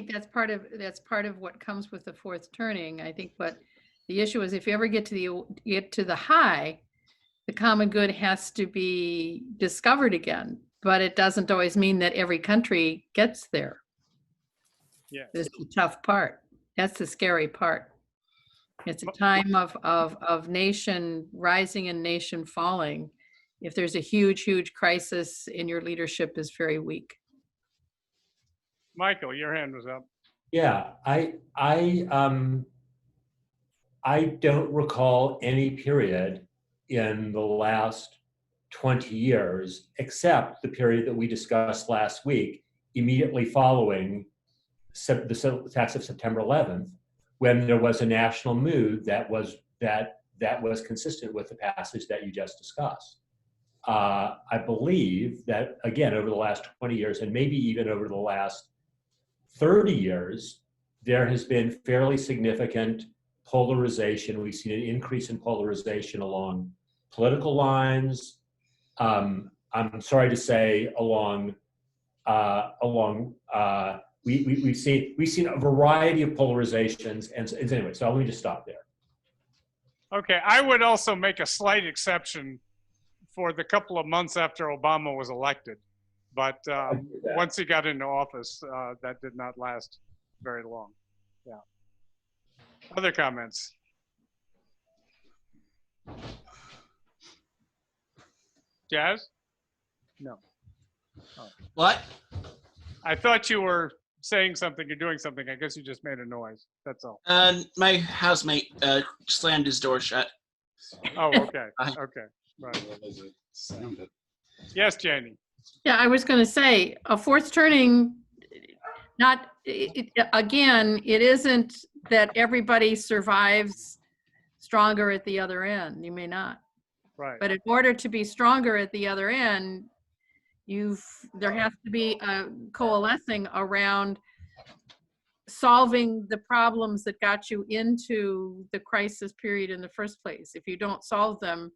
think that's part of what comes with the fourth turning. I think what the issue is, if you ever get to the high, the common good has to be discovered again, but it doesn't always mean that every country gets there. Yes. This is the tough part. That's the scary part. It's a time of nation rising and nation falling. If there's a huge, huge crisis and your leadership is very weak. Michael, your hand was up. Yeah, I don't recall any period in the last 20 years, except the period that we discussed last week, immediately following the attacks of September 11th, when there was a national mood that was consistent with the passage that you just discussed. I believe that, again, over the last 20 years, and maybe even over the last 30 years, there has been fairly significant polarization. We've seen an increase in polarization along political lines. I'm sorry to say, we've seen a variety of polarizations, and anyway. So let me just stop there. Okay, I would also make a slight exception for the couple of months after Obama was elected, but once he got into office, that did not last very long. Yeah. Other comments? Jazz? No. Oh. What? I thought you were saying something or doing something. I guess you just made a noise. That's all. My housemate slammed his door shut. Oh, okay. Okay. Right. Yes, Janie. Yeah, I was going to say a fourth turning, again, it isn't that everybody survives stronger at the other end. You may not. Right. But in order to be stronger at the other end, there has to be a coalescing around solving the problems that got you into the crisis period in the first place. If you don't solve them,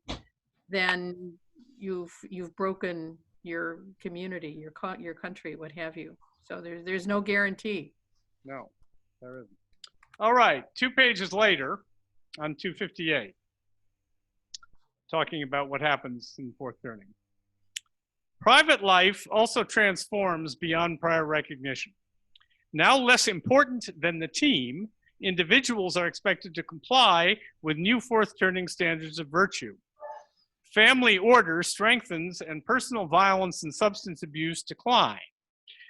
then you've broken your community, your country, what have you. So there's no guarantee. No, there isn't. All right, 2 pages later, on 258, talking about what happens in fourth turning. Private life also transforms beyond prior recognition. Now less important than the team, individuals are expected to comply with new fourth turning standards of virtue. Family order strengthens and personal violence and substance abuse decline.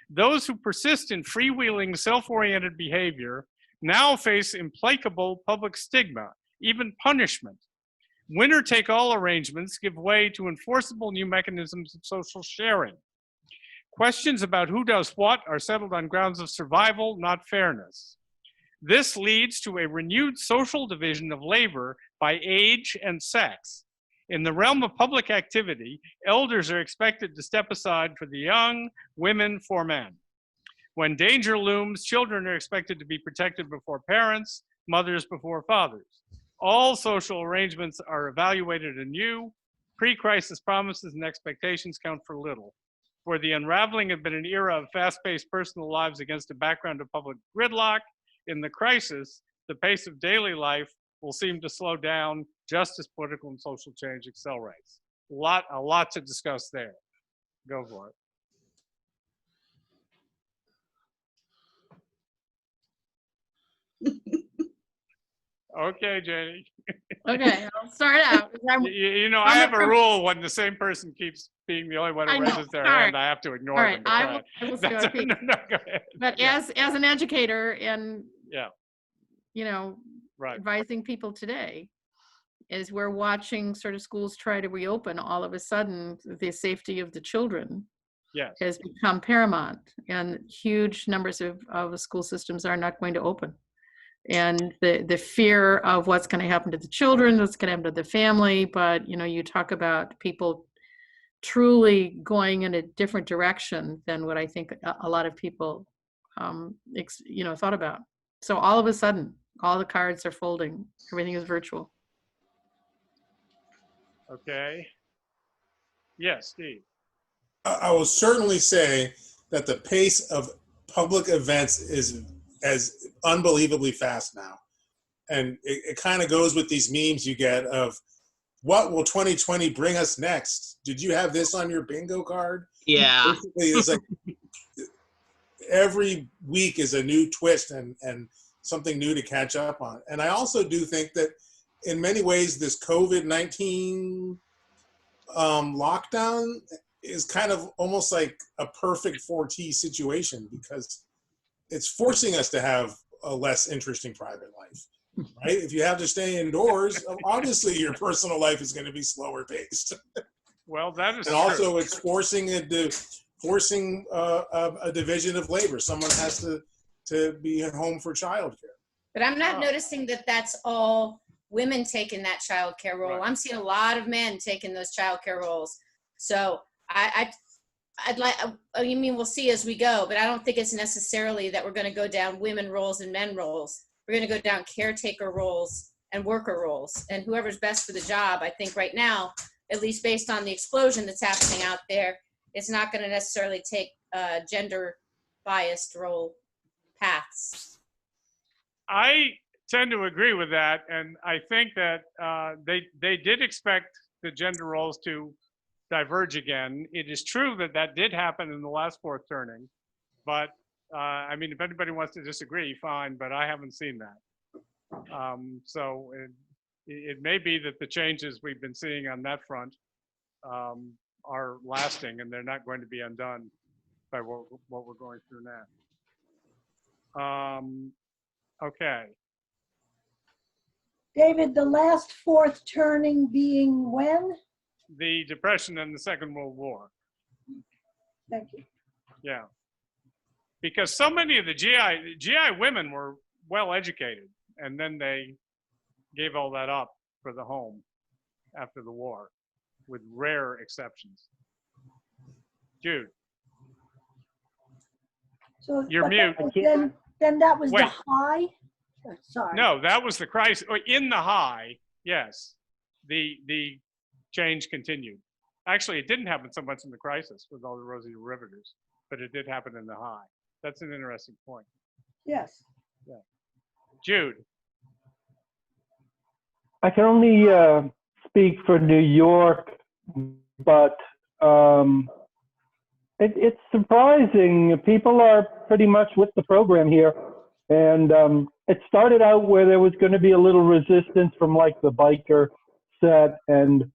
Those who persist in freewheeling, self-oriented behavior now face implacable public stigma, even punishment. Winner-take-all arrangements give way to enforceable new mechanisms of social sharing. Questions about who does what are settled on grounds of survival, not fairness. This leads to a renewed social division of labor by age and sex. In the realm of public activity, elders are expected to step aside for the young, women for men. When danger looms, children are expected to be protected before parents, mothers before fathers. All social arrangements are evaluated anew. Pre-crisis promises and expectations count for little. For the unraveling had been an era of fast-paced personal lives against a background of public gridlock. In the crisis, the pace of daily life will seem to slow down just as political and social change accelerates. A lot to discuss there. Go for it. Okay, Janie. Okay, I'll start out. You know, I have a rule when the same person keeps being the only one who raises their hand, I have to ignore them. I will go ahead. But as an educator and, yeah, you know, right, advising people today, as we're watching sort of schools try to reopen, all of a sudden the safety of the children has become paramount, and huge numbers of school systems are not going to open. And the fear of what's going to happen to the children, what's going to happen to the family. But, you know, you talk about people truly going in a different direction than what I think a lot of people, you know, thought about. So all of a sudden, all the cards are folding. Everything is virtual. Okay. Yes, Steve. I will certainly say that the pace of public events is as unbelievably fast now. And it kind of goes with these memes you get of, what will 2020 bring us next? Did you have this on your bingo card? Yeah. Basically, it's like every week is a new twist and something new to catch up on. And I also do think that in many ways, this COVID-19 lockdown is kind of almost like a perfect 4T situation, because it's forcing us to have a less interesting private life, right? If you have to stay indoors, obviously your personal life is going to be slower paced. Well, that is And true. also it's forcing a division of labor. Someone has to be at home for childcare. But I'm not noticing that that's all women taking that childcare role. Right. I'm seeing a lot of men taking those childcare roles. So I'd like, I mean, we'll see as we go, but I don't think it's necessarily that we're going to go down women roles and men roles. We're going to go down caretaker roles and worker roles, and whoever's best for the job. I think right now, at least based on the explosion that's happening out there, it's not going to necessarily take gender biased role paths. I tend to agree with that, and I think that they did expect the gender roles to diverge again. It is true that that did happen in the last fourth turning, but I mean, if anybody wants to disagree, fine, but I haven't seen that. So it may be that the changes we've been seeing on that front are lasting, and they're not going to be undone by what we're going through now. Okay. David, the last fourth turning being when? The Depression and the Second World War. Thank you. Yeah. Because so many of the GI women were well educated, and then they gave all that up for the home after the war, with rare exceptions. Jude. So You're but mute. Then that was Wait. the high? Sorry. No, that was the crisis. In the high, yes, the change continued. Actually, it didn't happen so much in the crisis with all the rosy derivatives, but it did happen in the high. That's an interesting point. Yes. Yeah. Jude. I can only speak for New York, but it's surprising. People are pretty much with the program here. And it started out where there was going to be a little resistance from like the biker set and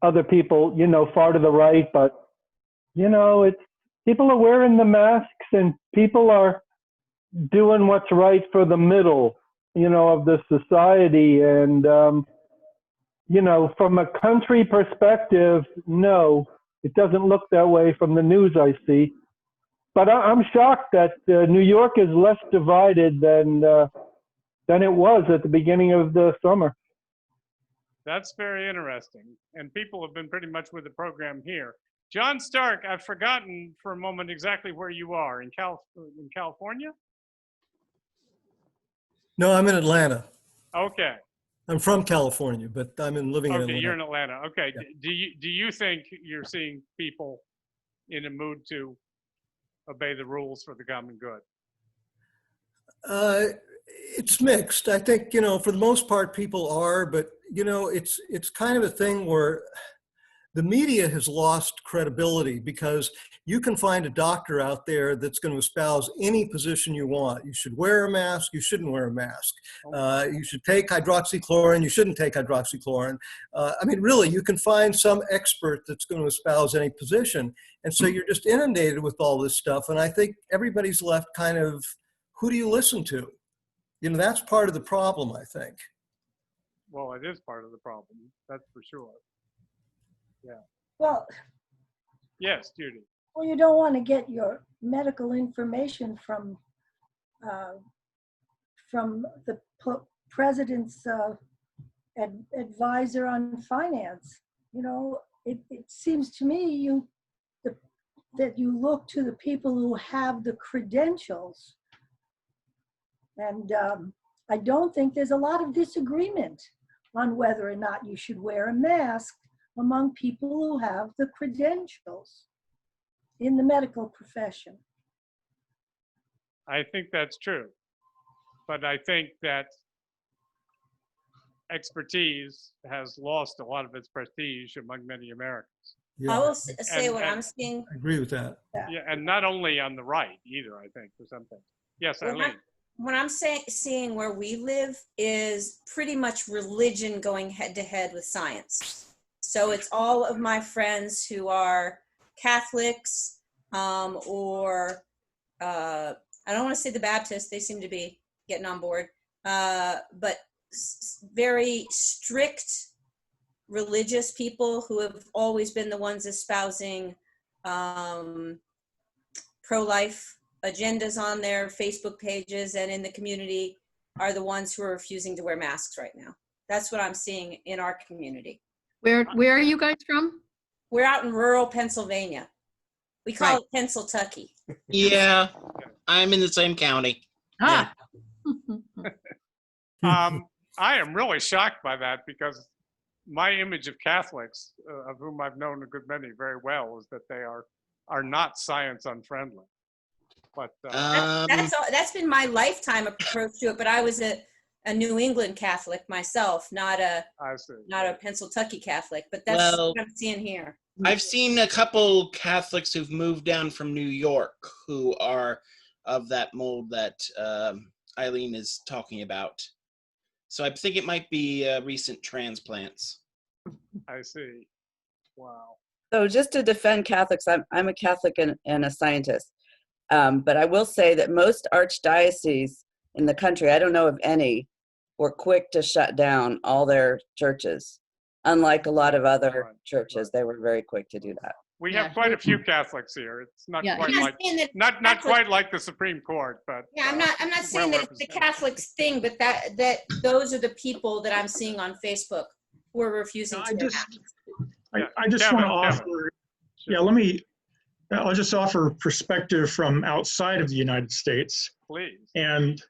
other people, you know, far to the right. But, you know, it's people are wearing the masks and people are doing what's right for the middle, you know, of the society. And, you know, from a country perspective, no, it doesn't look that way from the news I see. But I'm shocked that New York is less divided than it was at the beginning of the summer. That's very interesting. And people have been pretty much with the program here. John Stark, I've forgotten for a moment exactly where you are. In California? No, I'm in Atlanta. Okay. I'm from California, but I'm living in Okay, Atlanta. you're in Atlanta. Okay. Yeah. Do you think you're seeing people in a mood to obey the rules for the common good? It's mixed. I think, you know, for the most part, people are, but, you know, it's kind of a thing where the media has lost credibility, because you can find a doctor out there that's going to espouse any position you want. You should wear a mask. You shouldn't wear a mask. You should take hydroxychloroquine. You shouldn't take hydroxychloroquine. I mean, really, you can find some expert that's going to espouse any position. And so you're just inundated with all this stuff. And I think everybody's left kind of, who do you listen to? You know, that's part of the problem, I think. Well, it is part of the problem. That's for sure. Yeah. Well, Yes, Judy. well, you don't want to get your medical information from the president's advisor on finance. You know, it seems to me that you look to the people who have the credentials. And I don't think there's a lot of disagreement on whether or not you should wear a mask among people who have the credentials in the medical profession. I think that's true. But I think that expertise has lost a lot of its prestige among many Americans. Yeah, I will say And- what and- I'm seeing. I agree with that. Yeah, and not only on the right either, I think, for some things. Yes, Eileen. What I'm seeing where we live is pretty much religion going head to head with science. So it's all of my friends who are Catholics, or I don't want to say the Baptists, they seem to be getting on board, but very strict religious people who have always been the ones espousing pro-life agendas on their Facebook pages and in the community are the ones who are refusing to wear masks right now. That's what I'm seeing in our community. Where are you guys from? We're out in rural Pennsylvania. We call it Pennsyltucky. Yeah, I'm in the same county. Ah. I am really shocked by that because my image of Catholics, of whom I've known a good many very well, is that they are not science unfriendly. But That's been my lifetime approach to it. But I was a New England Catholic myself, not a Pennsyltucky Catholic. But that's what I'm seeing here. I've seen a couple Catholics who've moved down from New York who are of that mold that Eileen is talking about. So I think it might be recent transplants. I see. Wow. So just to defend Catholics, I'm a Catholic and a scientist. But I will say that most archdioceses in the country, I don't know of any, were quick to shut down all their churches. Unlike a lot of other churches, they were very quick to do that. We have quite a few Catholics here. It's not quite like not quite like the Supreme Court, but yeah, I'm not saying that it's the Catholics thing, but that those are the people that I'm seeing on Facebook who are refusing to wear masks. I just want to offer. I'll just offer perspective from outside of the United States. Please. And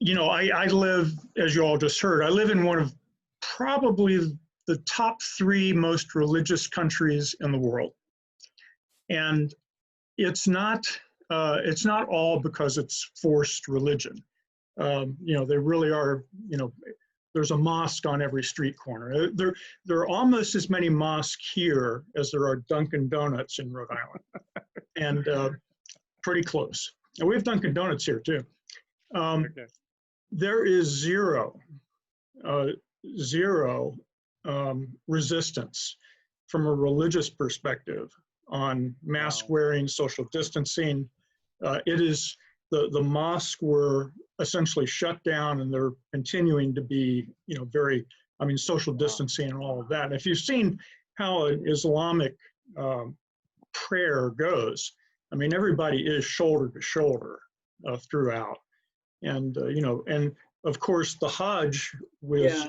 I live, as you all just heard, I live in one of probably the top 3 most religious countries in the world. And it's not all because it's forced religion. They really are, there's a mosque on every street corner. There are almost as many mosques here as there are Dunkin' Donuts in Rhode Island. And pretty close. And we have Dunkin' Donuts here too. There is zero resistance from a religious perspective on mask wearing, social distancing. It is the mosques were essentially shut down, and they're continuing to be, very, social distancing and all of that. And if you've seen how an Islamic prayer goes, everybody is shoulder to shoulder throughout. And, and of course, the Hajj was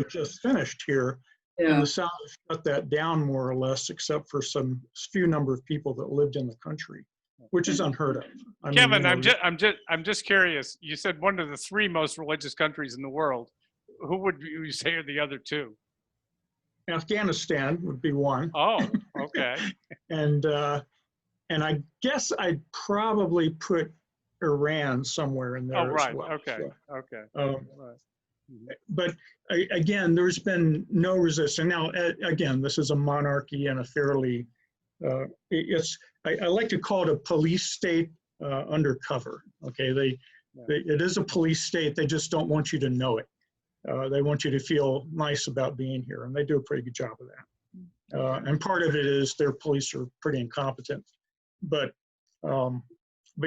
just finished here, and the South shut that down more or less, except for some few number of people that lived in the country, which is unheard of. Kevin, I'm just curious. You said one of the 3 most religious countries in the world. Who would you say are the other 2? Afghanistan would be one. Oh, okay. and I guess I'd probably put Iran somewhere in there as well. Okay. So, Okay. But again, there's been no resistance. Now, again, this is a monarchy and a fairly, I like to call it a police state undercover. Okay, it is a police state. They just don't want you to know it. They want you to feel nice about being here, and they do a pretty good job of that. And part of it is their police are pretty incompetent. But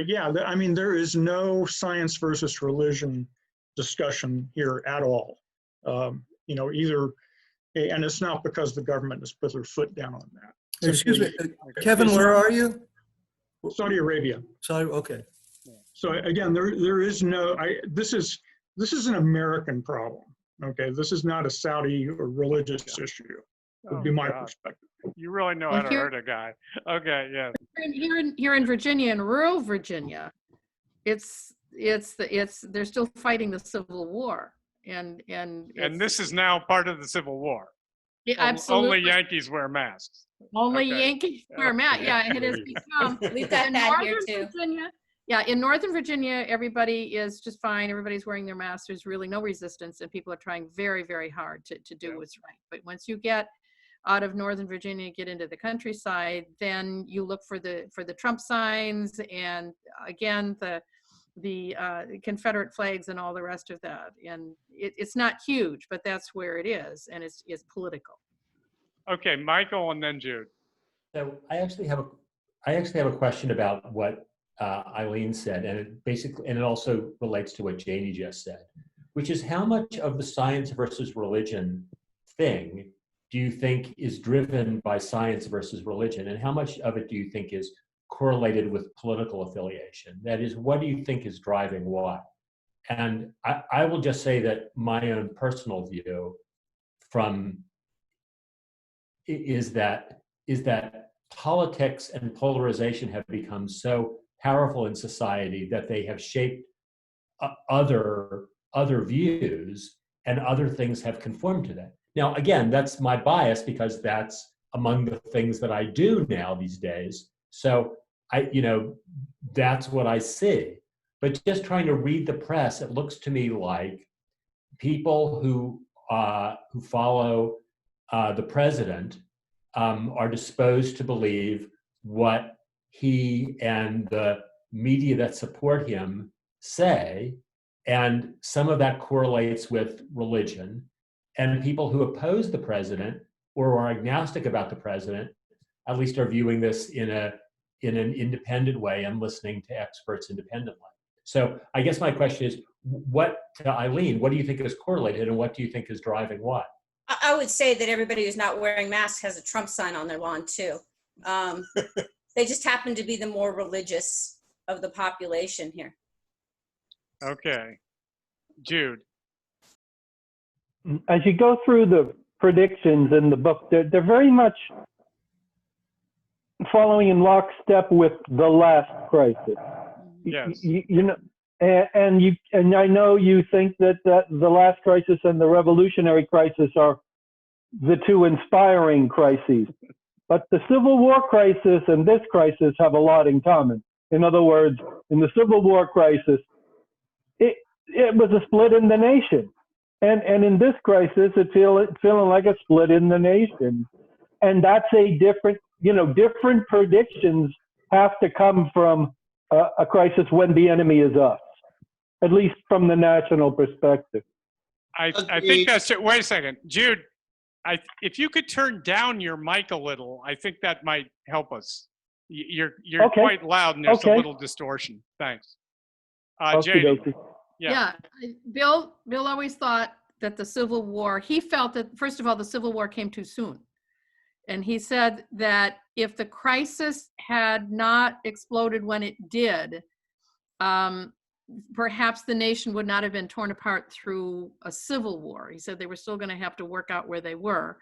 yeah, there is no science versus religion discussion here at all. Either, and it's not because the government has put their foot down on that. Excuse me, Kevin, where are you? Saudi Arabia. Saudi, okay. So again, there is no, this is an American problem. Okay, this is not a Saudi or religious issue. Would be my perspective. You really know how to hurt a guy. Okay, yeah. Here in Virginia, in rural Virginia, they're still fighting the Civil War, and this is now part of the Civil War. Yeah, absolutely. Only Yankees wear masks. Only Yankees wear masks. Yeah, it has become. We've got that here too. Virginia, Yeah, in Northern Virginia, everybody is just fine. Everybody's wearing their masks. There's really no resistance, and people are trying very, very hard to do what's right. But once you get out of Northern Virginia, get into the countryside, then you look for the Trump signs, and again the Confederate flags and all the rest of that. And it's not huge, but that's where it is, and it's political. Okay, Michael, and then Jude. So I actually have a question about what Eileen said, and it also relates to what Janie just said, which is how much of the science versus religion thing do you think is driven by science versus religion, and how much of it do you think is correlated with political affiliation? That is, what do you think is driving what? And I will just say that my own personal view is that politics and polarization have become so powerful in society that they have shaped other views, and other things have conformed to that. Now, again, that's my bias because that's among the things that I do now these days. So that's what I see. But just trying to read the press, it looks to me like people who follow the president are disposed to believe what he and the media that support him say, and some of that correlates with religion. And people who oppose the president or are agnostic about the president, at least are viewing this in an independent way and listening to experts independently. So I guess my question is, to Eileen, what do you think is correlated, and what do you think is driving what? I would say that everybody who's not wearing masks has a Trump sign on their lawn too. They just happen to be the more religious of the population here. Okay. Jude. As you go through the predictions in the book, they're very much following in lockstep with the last crisis. Yes. And I know you think that the last crisis and the revolutionary crisis are the two inspiring crises. But the Civil War crisis and this crisis have a lot in common. In other words, in the Civil War crisis, it was a split in the nation. And in this crisis, it's feeling like a split in the nation. And that's a different predictions have to come from a crisis when the enemy is us, at least from the national perspective. I think that's it. Wait a second, Jude. If you could turn down your mic a little, I think that might help us. You're okay. Quite loud, and there's a little distortion. Thanks. Janie. Yeah. Bill always thought that the Civil War, he felt that, first of all, the Civil War came too soon. And he said that if the crisis had not exploded when it did, perhaps the nation would not have been torn apart through a civil war. He said they were still going to have to work out where they were.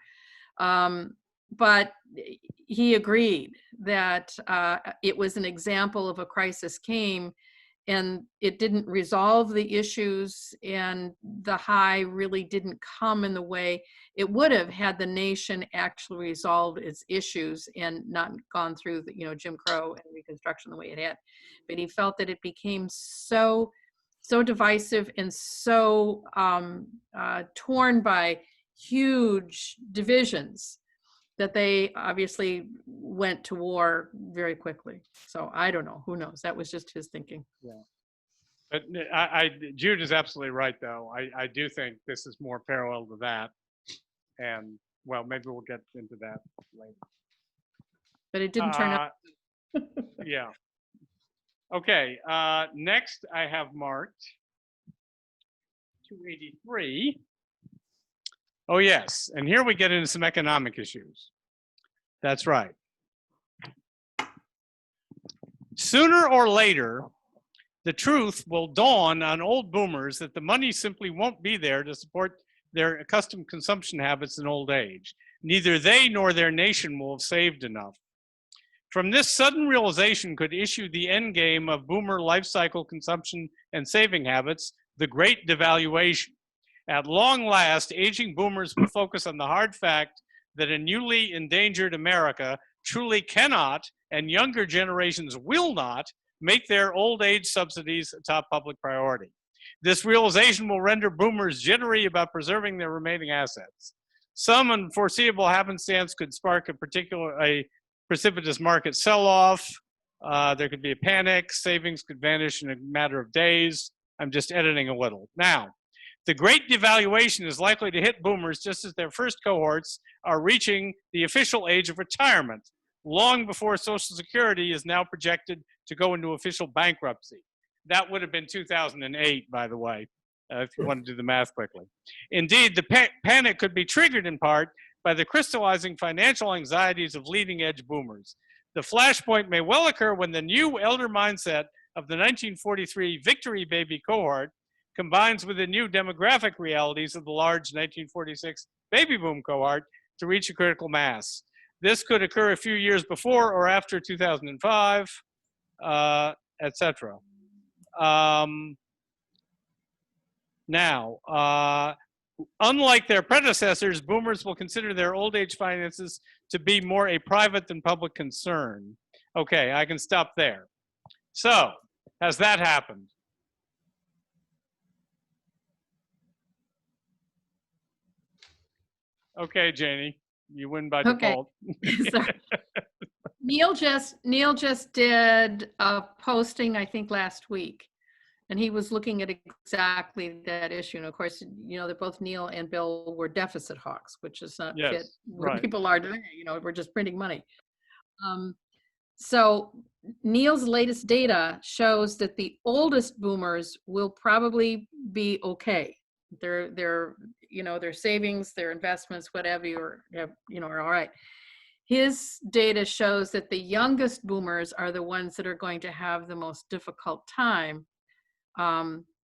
But he agreed that it was an example of a crisis came, and it didn't resolve the issues, and the high really didn't come in the way it would have had the nation actually resolved its issues and not gone through the, Jim Crow and Reconstruction the way it had. But he felt that it became so divisive and so torn by huge divisions that they obviously went to war very quickly. So I don't know, who knows? That was just his thinking. Yeah. But Jude is absolutely right, though. I do think this is more parallel to that. And, well, maybe we'll get into that later. But it didn't turn out. Yeah. Okay, next I have marked 283. Oh, yes, and here we get into some economic issues. That's right. Sooner or later, the truth will dawn on old boomers that the money simply won't be there to support their accustomed consumption habits in old age. Neither they nor their nation will have saved enough. From this sudden realization could issue the end game of boomer life cycle consumption and saving habits, the great devaluation. At long last, aging boomers will focus on the hard fact that a newly endangered America truly cannot, and younger generations will not, make their old age subsidies a top public priority. This realization will render boomers jittery about preserving their remaining assets. Some unforeseeable happenstance could spark a precipitous market sell-off. There could be a panic. Savings could vanish in a matter of days. I'm just editing a little. Now, the great devaluation is likely to hit boomers just as their first cohorts are reaching the official age of retirement, long before Social Security is now projected to go into official bankruptcy. That would have been 2008, by the way, if you want to do the math quickly. Indeed, the panic could be triggered in part by the crystallizing financial anxieties of leading-edge boomers. The flashpoint may well occur when the new elder mindset of the 1943 victory baby cohort combines with the new demographic realities of the large 1946 baby boom cohort to reach a critical mass. This could occur a few years before or after 2005, etc. Unlike their predecessors, boomers will consider their old age finances to be more a private than public concern. Okay, I can stop there. So, has that happened? Okay, Janie, you win by default. Neil just did a posting, I think, last week, and he was looking at exactly that issue. And of course, you know, that both Neil and Bill were deficit hawks, which is not fit where people are today. You know, we're just printing money. So Neil's latest data shows that the oldest boomers will probably be okay. Their you know, their savings, their investments, whatever are all right. His data shows that the youngest boomers are the ones that are going to have the most difficult time,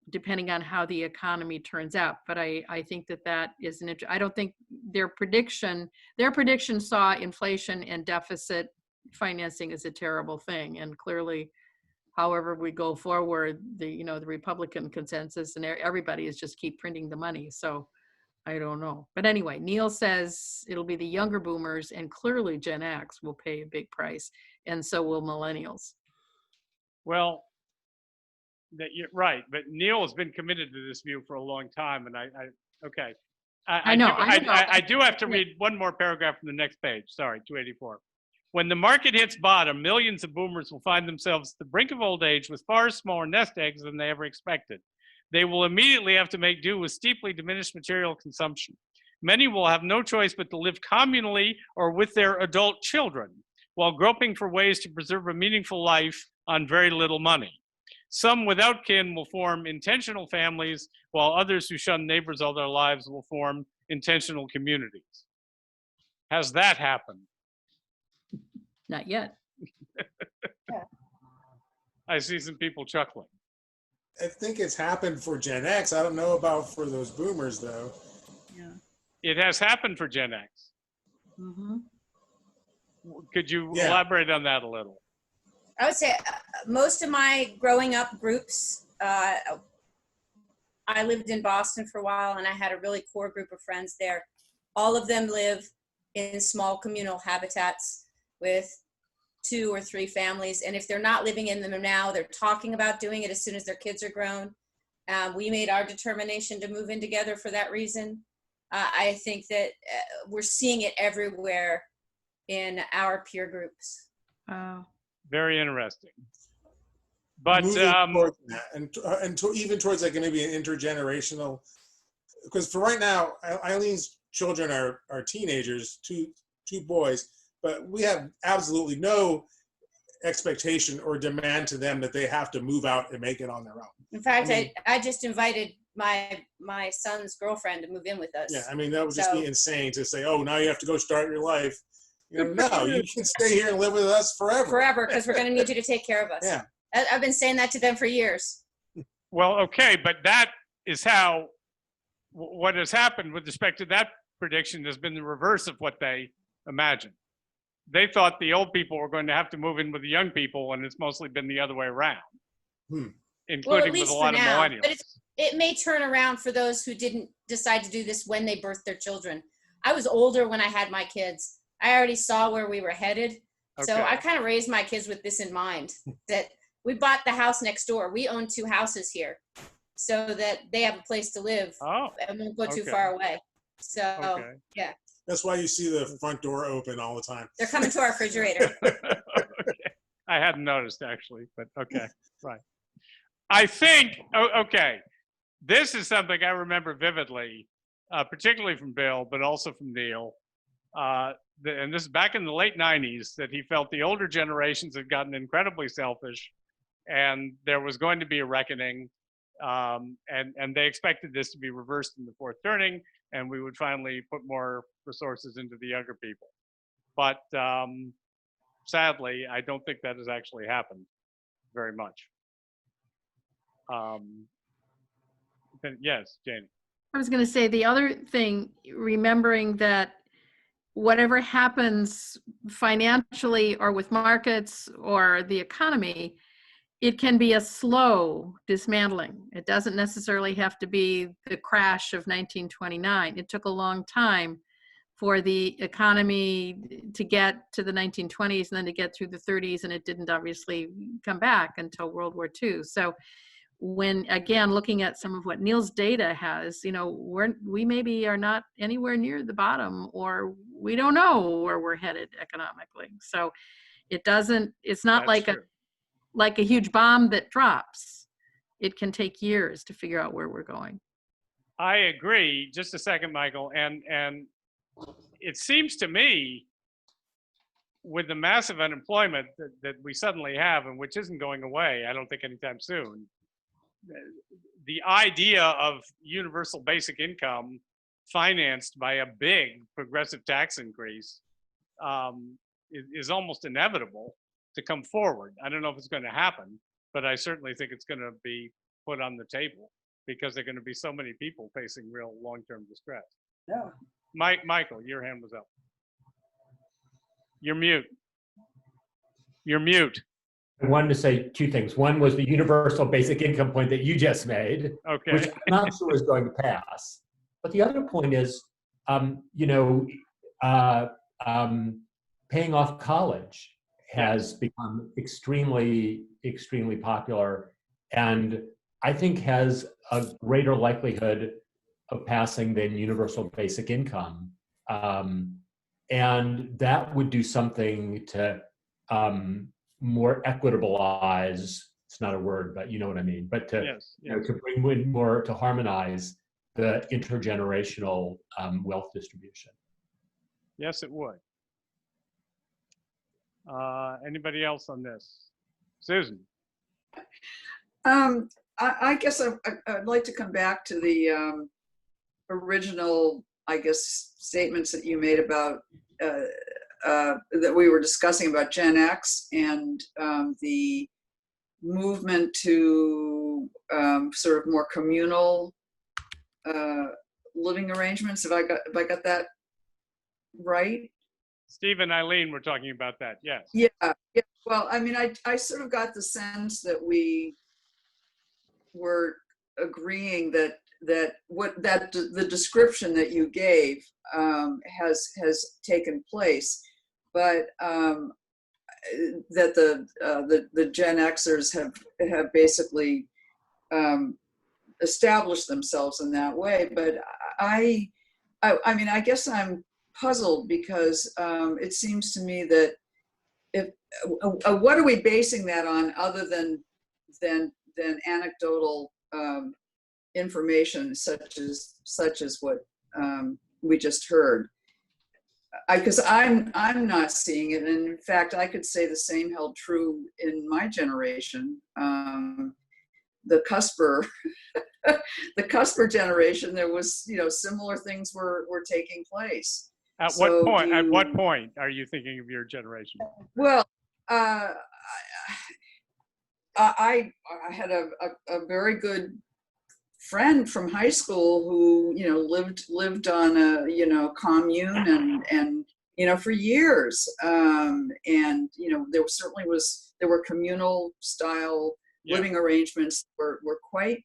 depending on how the economy turns out. But I think that is I don't think their prediction saw inflation and deficit financing as a terrible thing. And clearly, however we go forward, the Republican consensus and everybody is just keep printing the money. So I don't know. But anyway, Neil says it'll be the younger boomers, and clearly Gen X will pay a big price, and so will millennials. Well, you're right, but Neil has been committed to this view for a long time, and I know. I do have to read one more paragraph from the next page. Sorry, 284. When the market hits bottom, millions of boomers will find themselves at the brink of old age with far smaller nest eggs than they ever expected. They will immediately have to make do with steeply diminished material consumption. Many will have no choice but to live communally or with their adult children, while groping for ways to preserve a meaningful life on very little money. Some without kin will form intentional families, while others who shun neighbors all their lives will form intentional communities. Has that happened? Not yet. I see some people chuckling. I think it's happened for Gen X. I don't know about for those boomers, though. Yeah. It has happened for Gen X. Mm-hmm. Could you elaborate on that a little? I would say most of my growing up groups, I lived in Boston for a while, and I had a really core group of friends there. All of them live in small communal habitats with 2 or 3 families. And if they're not living in them now, they're talking about doing it as soon as their kids are grown. We made our determination to move in together for that reason. I think that we're seeing it everywhere in our peer groups. Very interesting. But towards that, and even towards like going to be an intergenerational, because for right now, Eileen's children are teenagers, two boys, but we have absolutely no expectation or demand to them that they have to move out and make it on their own. In fact, I just invited my son's girlfriend to move in with us. Yeah, I mean, that would just be insane to say, oh, now you have to go start your life. No, you can stay here and live with us forever. Forever, because we're going to need you to take care of us. Yeah. I've been saying that to them for years. Well, okay, but that is how, what has happened with respect to that prediction has been the reverse of what they imagined. They thought the old people were going to have to move in with the young people, and it's mostly been the other way around, including with a lot of millennials. But it may turn around for those who didn't decide to do this when they birthed their children. I was older when I had my kids. I already saw where we were headed. Okay. So I kind of raised my kids with this in mind, that We bought the house next door. We own 2 houses here, so that they have a place to live and won't go too far away. So yeah. That's why you see the front door open all the time. They're coming to our refrigerator. Okay. I hadn't noticed actually, but okay, right. I think, okay, this is something I remember vividly, particularly from Bill, but also from Neil. And this is back in the late 90s, that he felt the older generations had gotten incredibly selfish and there was going to be a reckoning. And they expected this to be reversed in the fourth turning, and we would finally put more resources into the younger people. But sadly, I don't think that has actually happened very much. Yes, Jane. I was going to say the other thing, remembering that whatever happens financially or with markets or the economy, it can be a slow dismantling. It doesn't necessarily have to be the crash of 1929. It took a long time for the economy to get to the 1920s and then to get through the 30s, and it didn't obviously come back until World War II. So when, again, looking at some of what Neil's data has, you know, we maybe are not anywhere near the bottom, or we don't know where we're headed economically. So it doesn't, it's not like a huge bomb that drops. It can take years to figure out where we're going. I agree. Just a second, Michael. And it seems to me, with the massive unemployment that we suddenly have, and which isn't going away, I don't think anytime soon, the idea of universal basic income financed by a big progressive tax increase is almost inevitable to come forward. I don't know if it's going to happen, but I certainly think it's going to be put on the table because there are going to be so many people facing real long-term distress. Yeah. Michael, your hand was up. You're mute. You're mute. I wanted to say 2 things. One was the universal basic income point that you just made, which I'm not sure is going to pass. But the other point is, paying off college has become extremely, extremely popular, and I think has a greater likelihood of passing than universal basic income. And that would do something to more equitabilize, it's not a word, but you know what I mean, but to, to bring in more, to harmonize the intergenerational wealth distribution. Yes, it would. Anybody else on this? Susan. I guess I'd like to come back to the original, I guess, statements that you made about that we were discussing about Gen X and the movement to sort of more communal living arrangements. Have I got that right? Steve and Eileen were talking about that. Yes. Yeah. Well, I mean, I sort of got the sense that we were agreeing that the description that you gave has taken place, but that the Gen Xers have basically established themselves in that way. But I mean, I guess I'm puzzled because it seems to me that what are we basing that on other than anecdotal information such as what we just heard? Because I'm not seeing it, and in fact, I could say the same held true in my generation. The Cusper, the Cusper generation, there was, similar things were taking place. At what point? At what point are you thinking of your generation? Well, I had a very good friend from high school who lived on a commune and for years, and there were communal style living arrangements were quite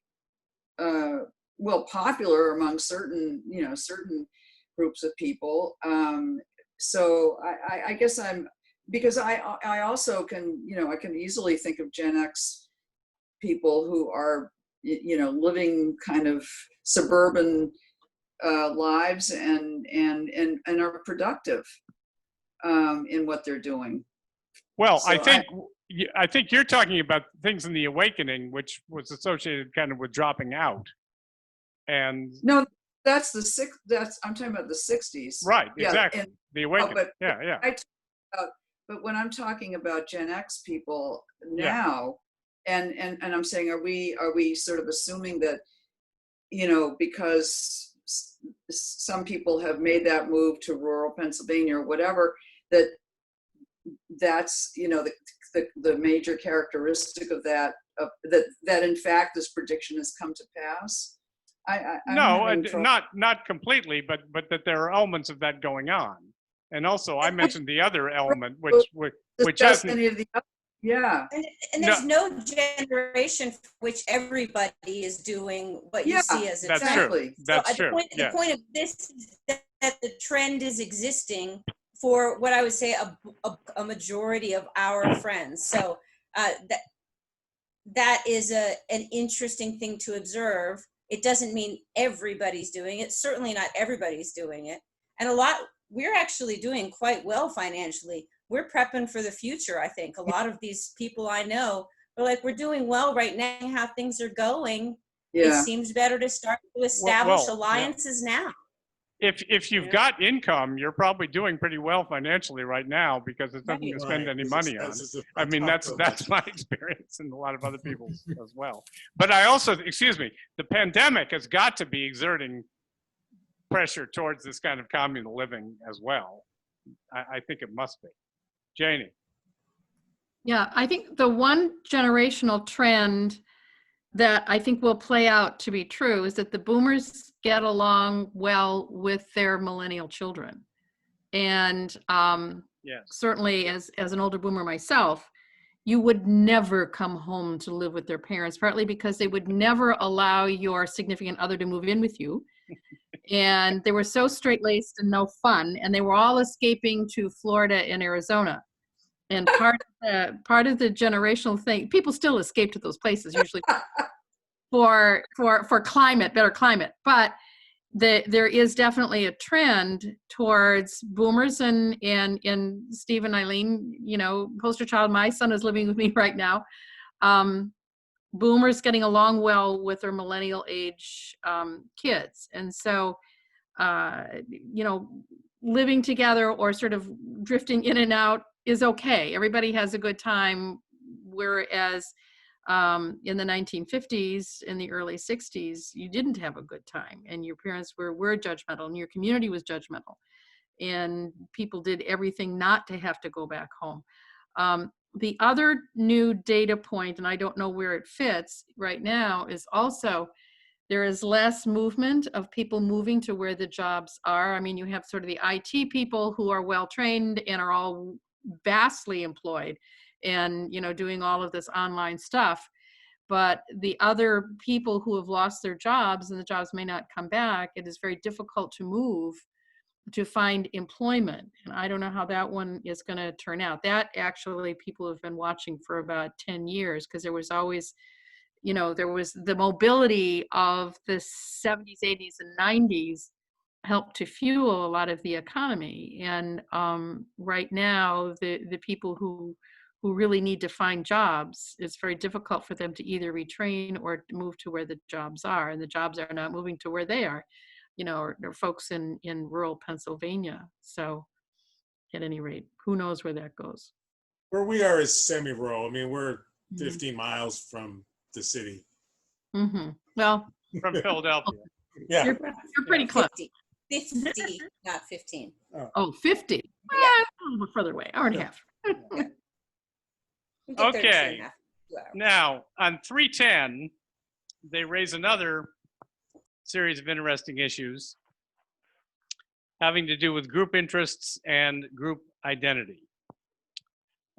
well popular among certain groups of people. So I guess I'm because I also can, I can easily think of Gen X people who are, living kind of suburban lives and are productive in what they're doing. Well, So I think you're talking about things in the awakening, which was associated kind of with dropping out. And no, that's I'm talking about the 60s. Right, Yeah, exactly. and, the awakening. but Yeah. But when I'm talking about Gen X people now, and I'm saying, are we sort of assuming that, because some people have made that move to rural Pennsylvania or whatever, that's the major characteristic of that, that in fact this prediction has come to pass? No, not completely, but that there are elements of that going on. And also, I mentioned the other element, which hasn't. Any of the other, yeah. And there's no generation for which everybody is doing what you see as a that's trend. true. That's true. The point of this is that the trend is existing for what I would say a majority of our friends. So that is an interesting thing to observe. It doesn't mean everybody's doing it. Certainly not everybody's doing it. And we're actually doing quite well financially. We're prepping for the future, I think. A lot of these people I know are like, we're doing well right now, how things are going. It seems better to start to establish alliances now. If you've got income, you're probably doing pretty well financially right now because it's nothing to spend any money on. I mean, that's my experience and a lot of other people's as well. But I also, the pandemic has got to be exerting pressure towards this kind of communal living as well. I think it must be. Janie. Yeah, I think the one generational trend that I think will play out to be true is that the boomers get along well with their millennial children. And certainly as an older boomer myself, you would never come home to live with their parents, partly because they would never allow your significant other to move in with you. And they were so straight-laced and no fun, and they were all escaping to Florida and Arizona. And part of the generational thing, people still escape to those places usually for climate, better climate. But there is definitely a trend towards boomers and Steve and Eileen, poster child. My son is living with me right now. Boomers getting along well with their millennial age kids. And so, living together or sort of drifting in and out is okay. Everybody has a good time. Whereas in the 1950s, in the early 60s, you didn't have a good time and your parents were judgmental and your community was judgmental and people did everything not to have to go back home. The other new data point, and I don't know where it fits right now, is also there is less movement of people moving to where the jobs are. I mean, you have sort of the IT people who are well trained and are all vastly employed and, doing all of this online stuff. But the other people who have lost their jobs and the jobs may not come back, it is very difficult to move to find employment. And I don't know how that one is going to turn out. That actually people have been watching for about 10 years because there was always, there was the mobility of the 70s, 80s, and 90s helped to fuel a lot of the economy. And right now, the people who really need to find jobs, it's very difficult for them to either retrain or move to where the jobs are. And the jobs are not moving to where they are. Or folks in rural Pennsylvania. So at any rate, who knows where that goes. Where we are is semi-rural. I mean, we're 15 miles from the city. Mm-hmm. Well, from Philadelphia. Yeah. You're pretty close. 50, not 15. Oh, 50. Yeah. A little bit further away, hour and a half. Okay. Now, on 310, they raise another series of interesting issues having to do with group interests and group identity.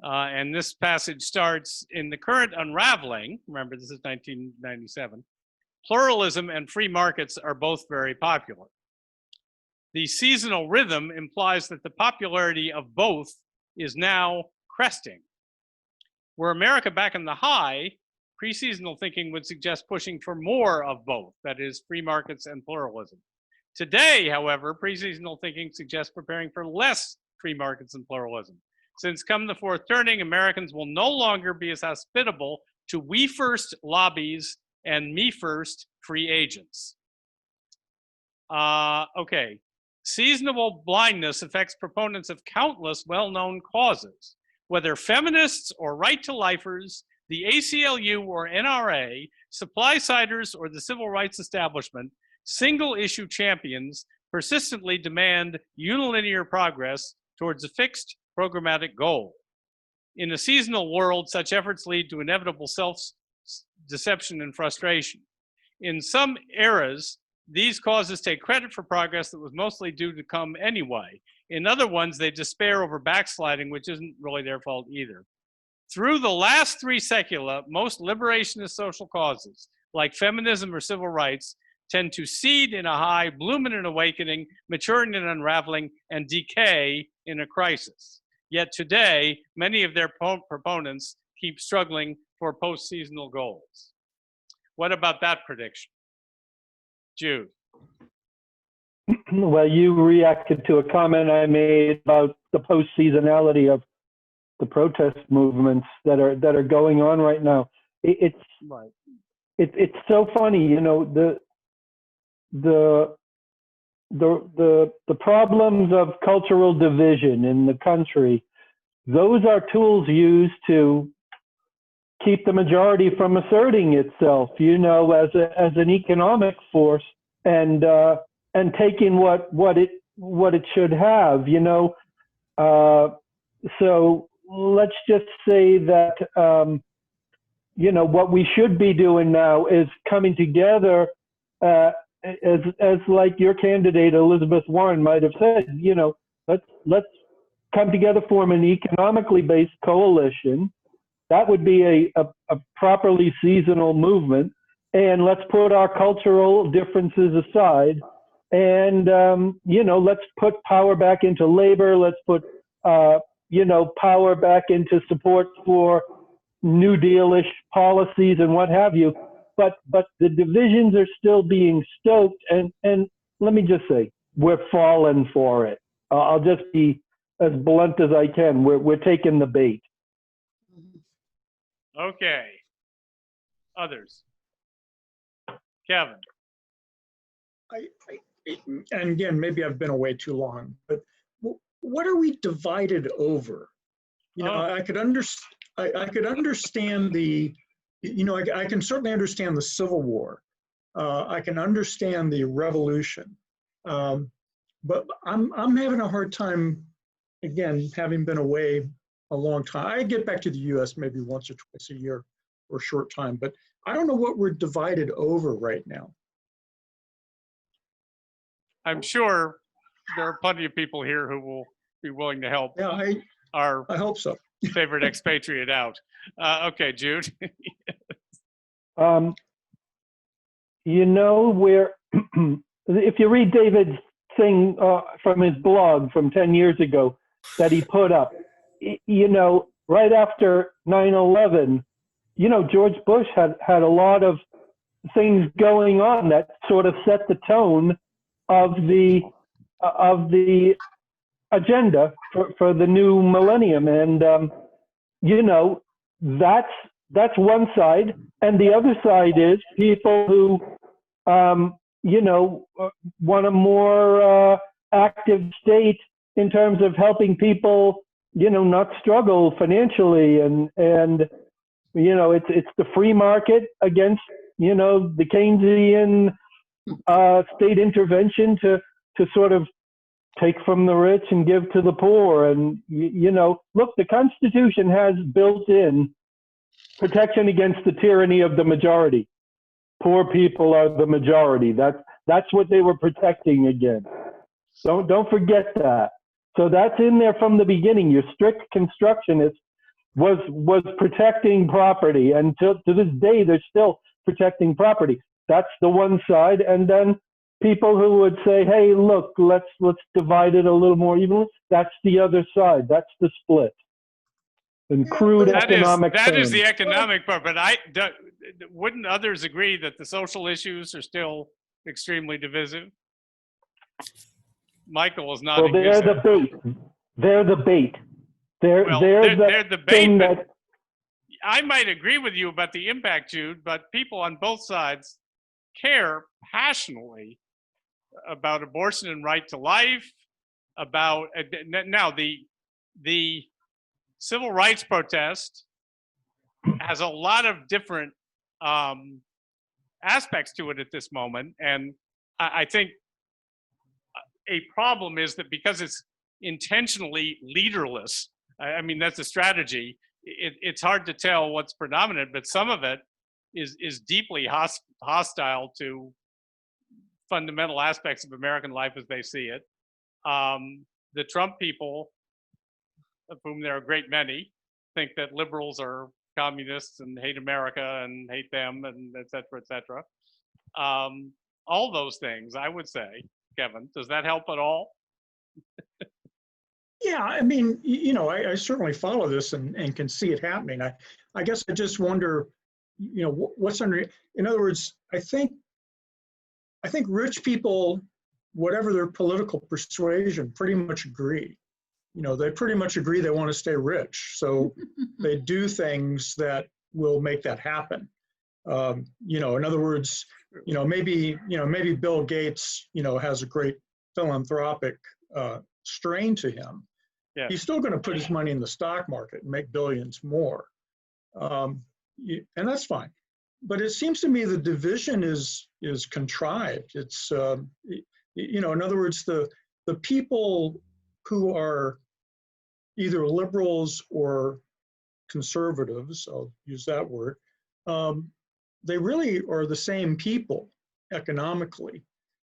And this passage starts, in the current unraveling, remember this is 1997, pluralism and free markets are both very popular. The seasonal rhythm implies that the popularity of both is now cresting. Were America back in the high, pre-seasonal thinking would suggest pushing for more of both, that is, free markets and pluralism. Today, however, pre-seasonal thinking suggests preparing for less free markets and pluralism. Since come the fourth turning, Americans will no longer be as hospitable to we first lobbies and me first free agents. Okay, seasonal blindness affects proponents of countless well-known causes. Whether feminists or right-to-lifers, the ACLU or NRA, supply-siders or the civil rights establishment, single-issue champions persistently demand unilinear progress towards a fixed programmatic goal. In a seasonal world, such efforts lead to inevitable self-deception and frustration. In some eras, these causes take credit for progress that was mostly due to come anyway. In other ones, they despair over backsliding, which isn't really their fault either. Through the last three secula, most liberationist social causes, like feminism or civil rights, tend to seed in a high, bloom in an awakening, mature in an unraveling, and decay in a crisis. Yet today, many of their proponents keep struggling for post-seasonal goals. What about that prediction? Jude. Well, you reacted to a comment I made about the post-seasonality of the protest movements that are going on right now. It's so funny, you know, the problems of cultural division in the country. Those are tools used to keep the majority from asserting itself, you know, as an economic force and taking what it should have, you know. So let's just say that you know, what we should be doing now is coming together as like your candidate Elizabeth Warren might have said, you know, let's come together, form an economically based coalition. That would be a properly seasonal movement. And let's put our cultural differences aside. And, you know, let's put power back into labor. Let's put, you know, power back into support for New Deal-ish policies and what have you. But the divisions are still being stoked. And let me just say, we're falling for it. I'll just be as blunt as I can. We're taking the bait. Okay. Others. Kevin. And again, maybe I've been away too long, but what are we divided over? You know, I could understand the, you know, I can certainly understand the Civil War. I can understand the Revolution, but I'm having a hard time, again, having been away a long time. I get back to the U.S. maybe once or twice a year for a short time, but I don't know what we're divided over right now. I'm sure there are plenty of people here who will be willing to help. Yeah, I hope so. Favorite expatriate out. Okay, Jude. You know, where if you read David's thing from his blog from 10 years ago that he put up, you know, right after 9/11, you know, George Bush had a lot of things going on that sort of set the tone of the agenda for the new millennium. And, you know, that's one side. And the other side is people who, you know, want a more active state in terms of helping people, you know, not struggle financially. And you know, it's the free market against, you know, the Keynesian state intervention to sort of take from the rich and give to the poor. And, you know, look, the Constitution has built in protection against the tyranny of the majority. Poor people are the majority. That's what they were protecting against. Don't forget that. So that's in there from the beginning. Your strict constructionist was protecting property, and to this day they're still protecting property. That's the one side. And then people who would say, hey, look, let's divide it a little more evenly. That's the other side. That's the split. And crude economic that is terms. the economic part, but wouldn't others agree that the social issues are still extremely divisive? Michael is nodding. Well, they're the bait. They're the bait. They're the bait, that, I might agree with you about the impact, Jude, but people on both sides care passionately about abortion and right to life, about now the civil rights protest has a lot of different aspects to it at this moment, and I think a problem is that because it's intentionally leaderless, I mean, that's a strategy. It's hard to tell what's predominant, but some of it is deeply hostile to fundamental aspects of American life as they see it. The Trump people, of whom there are a great many, think that liberals are communists and hate America and hate them, and et cetera, et cetera. All those things, I would say. Kevin, does that help at all? Yeah, I mean, you know, I certainly follow this and can see it happening. I guess I just wonder, you know, what's under, in other words, I think rich people, whatever their political persuasion, pretty much agree. You know, they pretty much agree they want to stay rich. So they do things that will make that happen. You know, in other words, maybe Bill Gates, has a great philanthropic strain to him. Yeah. He's still going to put his money in the stock market and make billions more. And that's fine. But it seems to me the division is contrived. It's, in other words, the people who are either liberals or conservatives, I'll use that word, they really are the same people economically.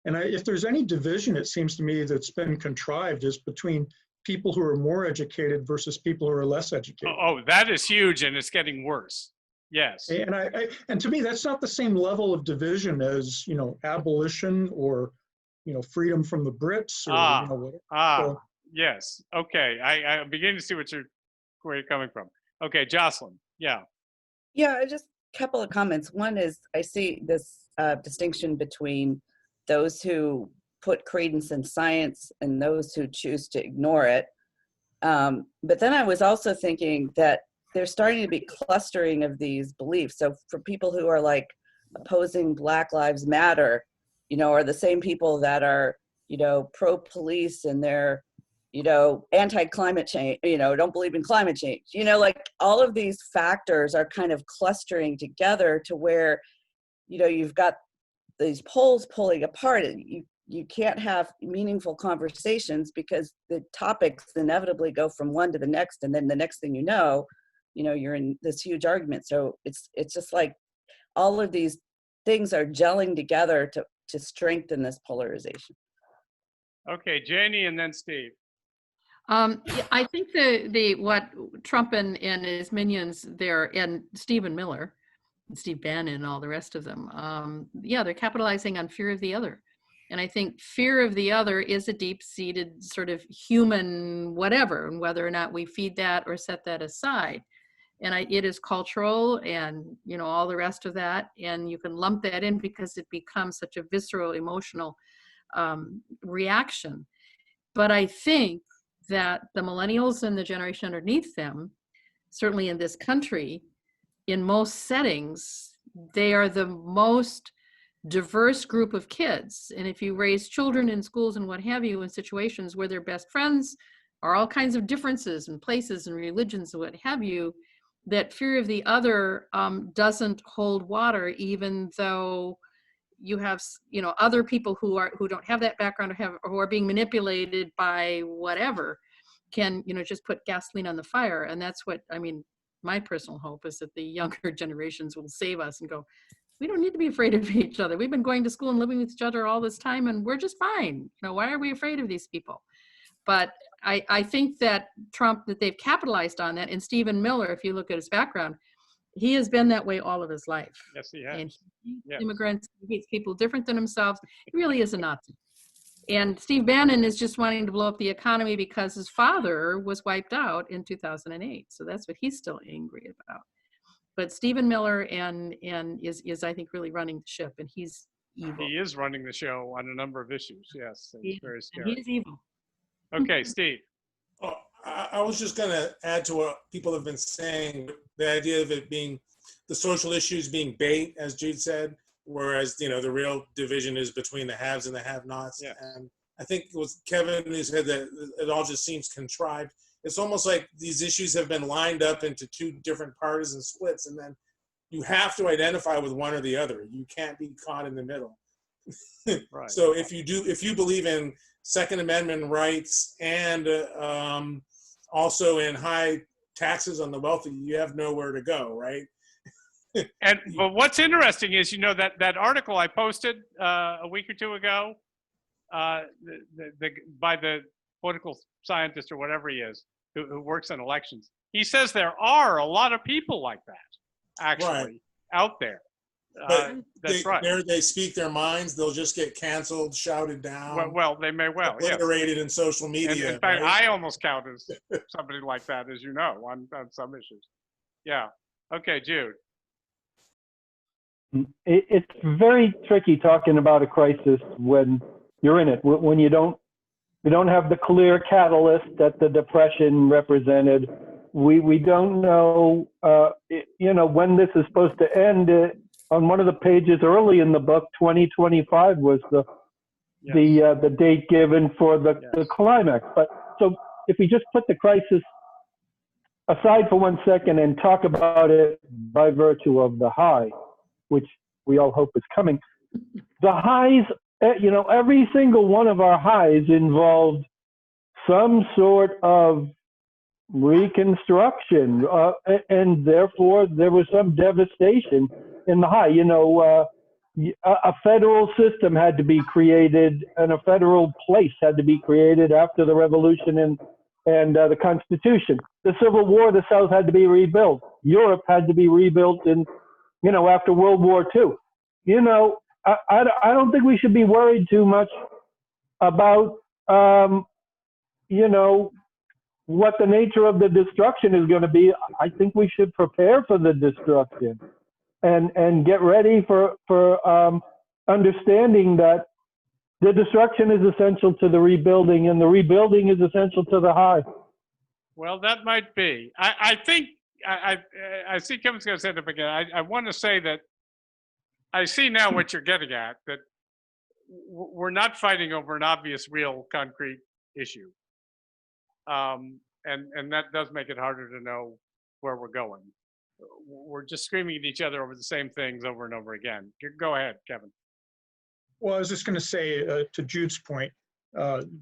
And if there's any division, it seems to me that's been contrived is between people who are more educated versus people who are less educated. Oh, that is huge, and it's getting worse. Yes. And to me, that's not the same level of division as, abolition or, freedom from the Brits or, whatever. So, yes. Okay. I'm beginning to see where you're coming from. Okay, Jocelyn. Yeah. Yeah, just a couple of comments. One is I see this distinction between those who put credence in science and those who choose to ignore it. But then I was also thinking that there's starting to be clustering of these beliefs. So for people who are like opposing Black Lives Matter, are the same people that are, pro-police and they're, anti-climate change, don't believe in climate change. Like all of these factors are kind of clustering together to where, you've got these poles pulling apart and you can't have meaningful conversations because the topics inevitably go from one to the next. And then the next thing you're in this huge argument. So it's just like all of these things are gelling together to strengthen this polarization. Okay, Janie and then Steve. I think what Trump and his minions there, and Stephen Miller, and Steve Bannon and all the rest of them, they're capitalizing on fear of the other. And I think fear of the other is a deep-seated sort of human whatever, and whether or not we feed that or set that aside. And it is cultural and, all the rest of that. And you can lump that in because it becomes such a visceral, emotional reaction. But I think that the millennials and the generation underneath them, certainly in this country, in most settings, they are the most diverse group of kids. And if you raise children in schools and what have you, in situations where their best friends are all kinds of differences and places and religions and what have you, that fear of the other doesn't hold water, even though you have, other people who don't have that background or who are being manipulated by whatever can, just put gasoline on the fire. And that's what, my personal hope is that the younger generations will save us and go, we don't need to be afraid of each other. We've been going to school and living with each other all this time and we're just fine. Why are we afraid of these people? But I think that Trump, that they've capitalized on that. And Stephen Miller, if you look at his background, He has been that way all of his life. Yes, he has. And he hates Yes. immigrants, he hates people different than himself. He really is a Nazi. And Steve Bannon is just wanting to blow up the economy because his father was wiped out in 2008. So that's what he's still angry about. But Stephen Miller is I think really running the ship, and he's evil. He is running the show on a number of issues. Yes, it's very And scary. he's evil. Okay, Steve. Oh, I was just going to add to what people have been saying, the idea of it being the social issues being bait, as Jude said, whereas, you know, the real division is between the haves and the have-nots. Yeah. And I think it was Kevin who said that it all just seems contrived. It's almost like these issues have been lined up into two different partisan splits, and then you have to identify with one or the other. You can't be caught in the middle. Right. So if you believe in Second Amendment rights and also in high taxes on the wealthy, you have nowhere to go, right? But what's interesting is, you know, that article I posted a week or two ago, by the political scientist or whatever he is, who works in elections. He says there are a lot of people like that, actually, out there. But that's right. They speak their minds. They'll just get canceled, shouted down. Well, they may well. Yes. Obliterated in social media. In fact, right? I almost count as somebody like that, as you know, on some issues. Yeah. Okay, Jude. It's very tricky talking about a crisis when you're in it, when you don't have the clear catalyst that the Depression represented. We don't know, when this is supposed to end. On one of the pages early in the book, 2025 was the date given for the climax. But so if we just put the crisis aside for 1 second and talk about it by virtue of the high, which we all hope is coming, the highs, every single one of our highs involved some sort of reconstruction, and therefore there was some devastation in the high. A federal system had to be created, and a federal place had to be created after the Revolution and the Constitution. The Civil War, the South had to be rebuilt. Europe had to be rebuilt after World War II. I don't think we should be worried too much about, what the nature of the destruction is going to be. I think we should prepare for the destruction and get ready for understanding that the destruction is essential to the rebuilding, and the rebuilding is essential to the high. Well, that might be. I think I see Kevin's going to say it again. I want to say that I see now what you're getting at, that we're not fighting over an obvious, real, concrete issue. And that does make it harder to know where we're going. We're just screaming at each other over the same things over and over again. Go ahead, Kevin. Well, I was just going to say, to Jude's point,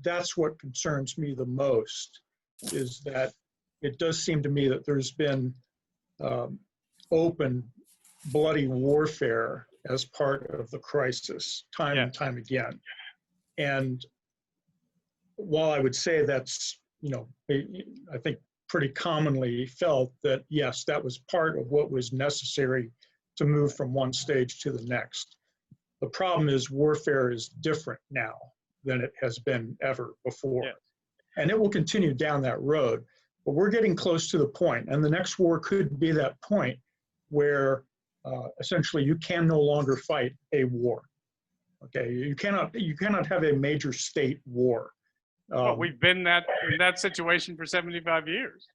that's what concerns me the most, is that it does seem to me that there's been open, bloody warfare as part of the crisis time and time again. And while I would say that's, I think pretty commonly felt that, yes, that was part of what was necessary to move from one stage to the next. The problem is warfare is different now than it has been ever before. Yeah. And it will continue down that road. But we're getting close to the point, and the next war could be that point where essentially you can no longer fight a war. Okay, you cannot have a major state war. Well, we've been in that situation for 75 years.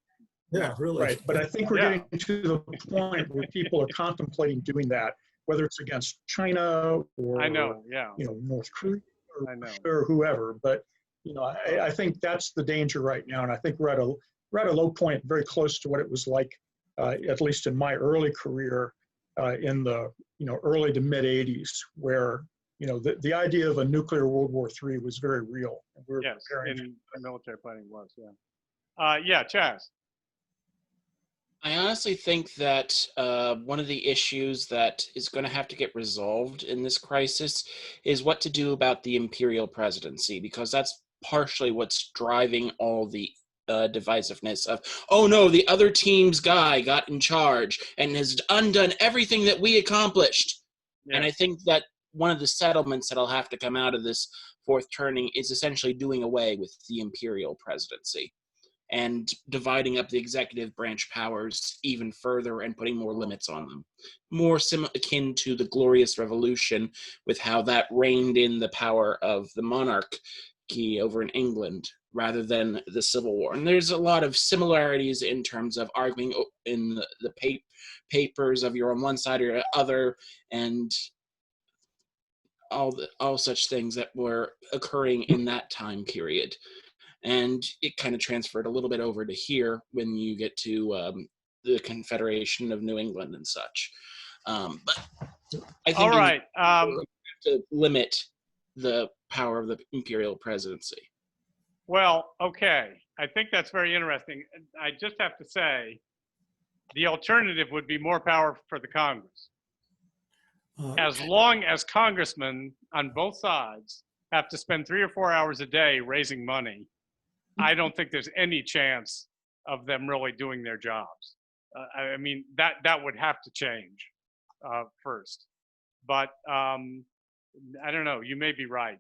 Yeah, really. Right, but I think we're getting to the point where people are contemplating doing that, whether it's against China or North Korea or whoever. But I think that's the danger right now, and I think we're at a low point, very close to what it was like, at least in my early career, in the early to mid '80s, where the idea of a nuclear World War III was very real. And we were preparing. In military planning was, Chaz. I honestly think that one of the issues that is going to have to get resolved in this crisis is what to do about the imperial presidency, because that's partially what's driving all the divisiveness of, oh no, the other team's guy got in charge and has undone everything that we accomplished. Yeah. And I think that one of the settlements that'll have to come out of this fourth turning is essentially doing away with the imperial presidency and dividing up the executive branch powers even further and putting more limits on them. More akin to the Glorious Revolution, with how that reined in the power of the monarchy over in England rather than the Civil War. And there's a lot of similarities in terms of arguing in the papers of you're on one side or the other, and all such things that were occurring in that time period. And it kind of transferred a little bit over to here when you get to the Confederation of New England and such. But I think all right, to limit the power of the imperial presidency. Well, okay. I think that's very interesting. I just have to say, the alternative would be more power for the Congress. As long as congressmen on both sides have to spend 3 or 4 hours a day raising money, I don't think there's any chance of them really doing their jobs. I mean, that would have to change first. But I don't know, you may be right.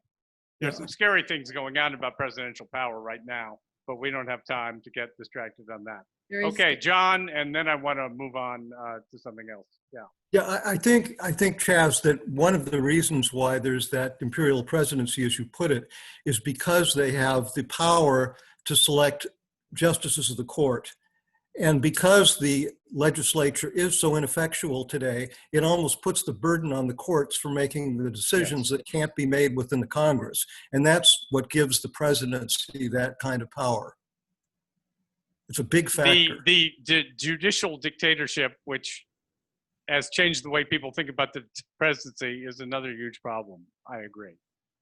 There's some scary things going on about presidential power right now, but we don't have time to get distracted on that. Okay, John, and then I want to move on to something else. Yeah. Yeah, I think, Chaz, that one of the reasons why there's that imperial presidency, as you put it, is because they have the power to select justices of the court. And because the legislature is so ineffectual today, it almost puts the burden on the courts for making the decisions that can't be made within the Congress. And that's what gives the presidency that kind of power. It's a big factor. The judicial dictatorship, which has changed the way people think about the presidency, is another huge problem. I agree.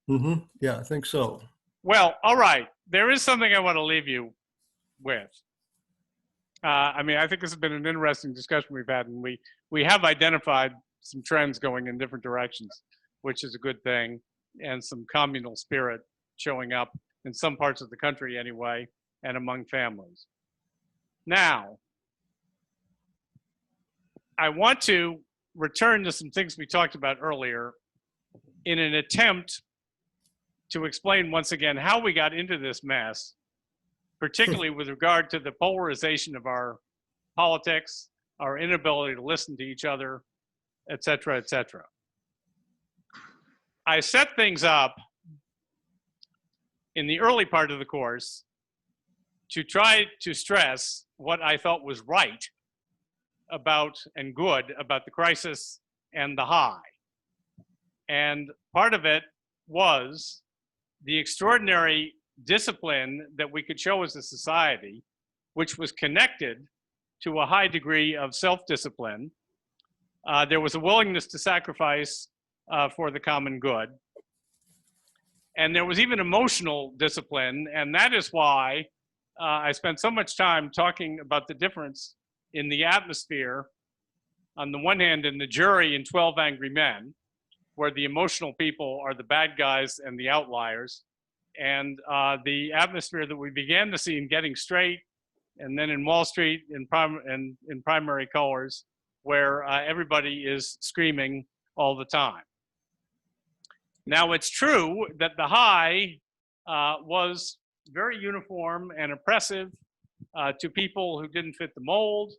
Mm-hmm. Yeah, I think so. Well, all right. There is something I want to leave you with. I mean, I think this has been an interesting discussion we've had, and we have identified some trends going in different directions, which is a good thing, and some communal spirit showing up in some parts of the country anyway, and among families. Now, I want to return to some things we talked about earlier in an attempt to explain once again how we got into this mess, particularly with regard to the polarization of our politics, our inability to listen to each other, et cetera, et cetera. I set things up in the early part of the course to try to stress what I thought was right about and good about the crisis and the high. And part of it was the extraordinary discipline that we could show as a society, which was connected to a high degree of self-discipline. There was a willingness to sacrifice for the common good. And there was even emotional discipline, and that is why I spent so much time talking about the difference in the atmosphere, on the one hand, in the jury in 12 Angry Men, where the emotional people are the bad guys and the outliers, and the atmosphere that we began to see in Getting Straight, and then in Wall Street in Primary Colors, where everybody is screaming all the time. Now, it's true that the high was very uniform and oppressive to people who didn't fit the mold,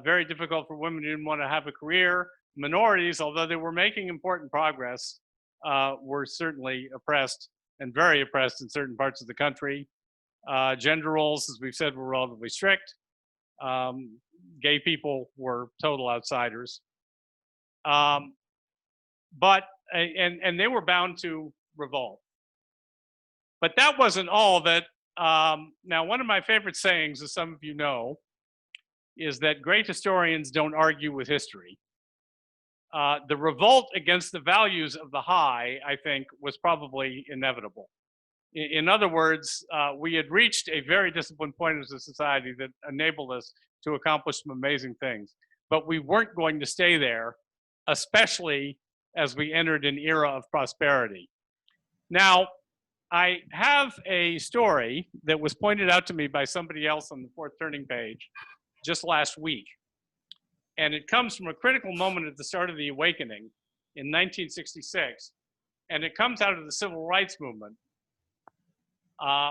very difficult for women who didn't want to have a career. Minorities, although they were making important progress, were certainly oppressed and very oppressed in certain parts of the country. Gender roles, as we've said, were relatively strict. Gay people were total outsiders. But they were bound to revolt. But that wasn't all of it. Now, one of my favorite sayings, as some of you know, is that great historians don't argue with history. The revolt against the values of the high, I think, was probably inevitable. In other words, we had reached a very disciplined point as a society that enabled us to accomplish some amazing things. But we weren't going to stay there, especially as we entered an era of prosperity. Now, I have a story that was pointed out to me by somebody else on the Fourth Turning page just last week. And it comes from a critical moment at the start of the awakening in 1966. And it comes out of the civil rights movement,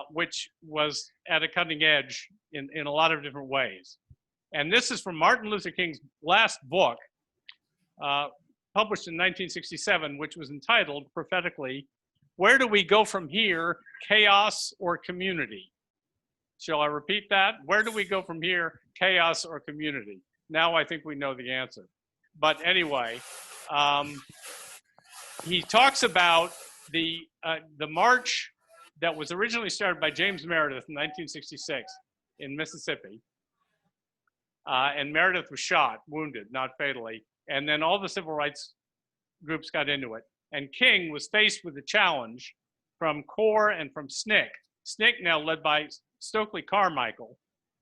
which was at a cutting edge in a lot of different ways. And this is from Martin Luther King's last book, published in 1967, which was entitled prophetically, "Where do we go from here, chaos or community?" Shall I repeat that? Where do we go from here, chaos or community? Now I think we know the answer. But anyway, he talks about the march that was originally started by James Meredith in 1966 in Mississippi. And Meredith was shot, wounded, not fatally. And then all the civil rights groups got into it. And King was faced with a challenge from CORE and from SNCC. SNCC now led by Stokely Carmichael,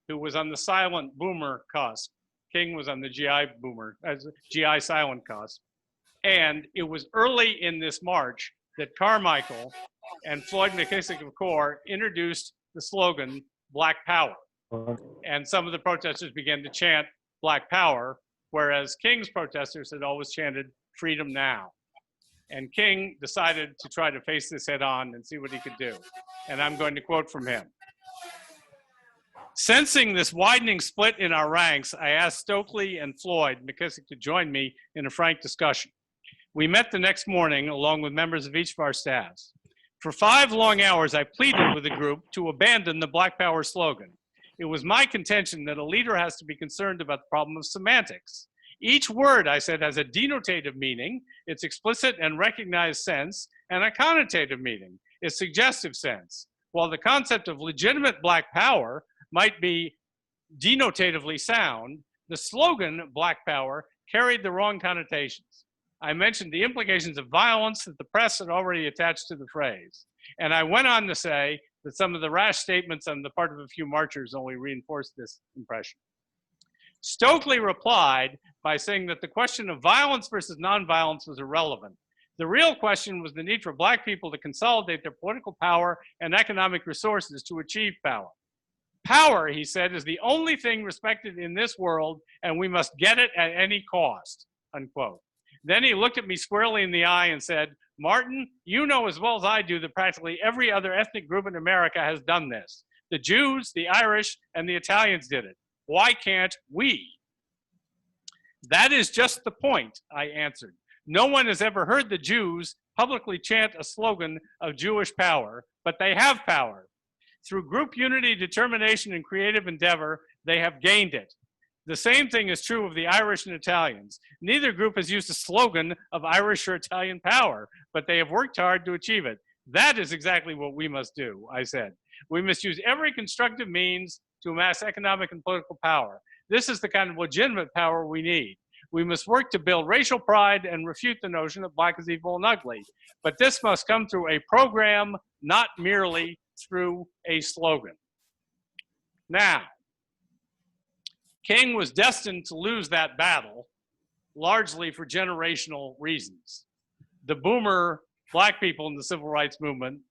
who was on the silent boomer cusp. King was on the GI silent cusp. And it was early in this march that Carmichael and Floyd McKissick of CORE introduced the slogan, Black Power. And some of the protesters began to chant Black Power, whereas King's protesters had always chanted Freedom Now. And King decided to try to face this head on and see what he could do. And I'm going to quote from him. "Sensing this widening split in our ranks, I asked Stokely and Floyd McKissick to join me in a frank discussion. We met the next morning along with members of each of our staffs. For 5 long hours, I pleaded with the group to abandon the Black Power slogan. It was my contention that a leader has to be concerned about the problem of semantics. Each word, I said, has a denotative meaning, its explicit and recognized sense, and a connotative meaning, its suggestive sense. While the concept of legitimate Black Power might be denotatively sound, the slogan Black Power carried the wrong connotations. I mentioned the implications of violence that the press had already attached to the phrase. And I went on to say that some of the rash statements on the part of a few marchers only reinforced this impression. Stokely replied by saying that the question of violence versus nonviolence was irrelevant. The real question was the need for Black people to consolidate their political power and economic resources to achieve power. Power, he said, is the only thing respected in this world, and we must get it at any cost," unquote. Then he looked at me squarely in the eye and said, "Martin, you know as well as I do that practically every other ethnic group in America has done this. The Jews, the Irish, and the Italians did it. Why can't we?" "That is just the point," I answered. "No one has ever heard the Jews publicly chant a slogan of Jewish power, but they have power. Through group unity, determination, and creative endeavor, they have gained it. The same thing is true of the Irish and Italians. Neither group has used a slogan of Irish or Italian power, but they have worked hard to achieve it. That is exactly what we must do," I said. "We must use every constructive means to amass economic and political power. This is the kind of legitimate power we need. We must work to build racial pride and refute the notion that Black is evil and ugly. But this must come through a program, not merely through a slogan." Now, King was destined to lose that battle, largely for generational reasons. The boomer Black people in the civil rights movement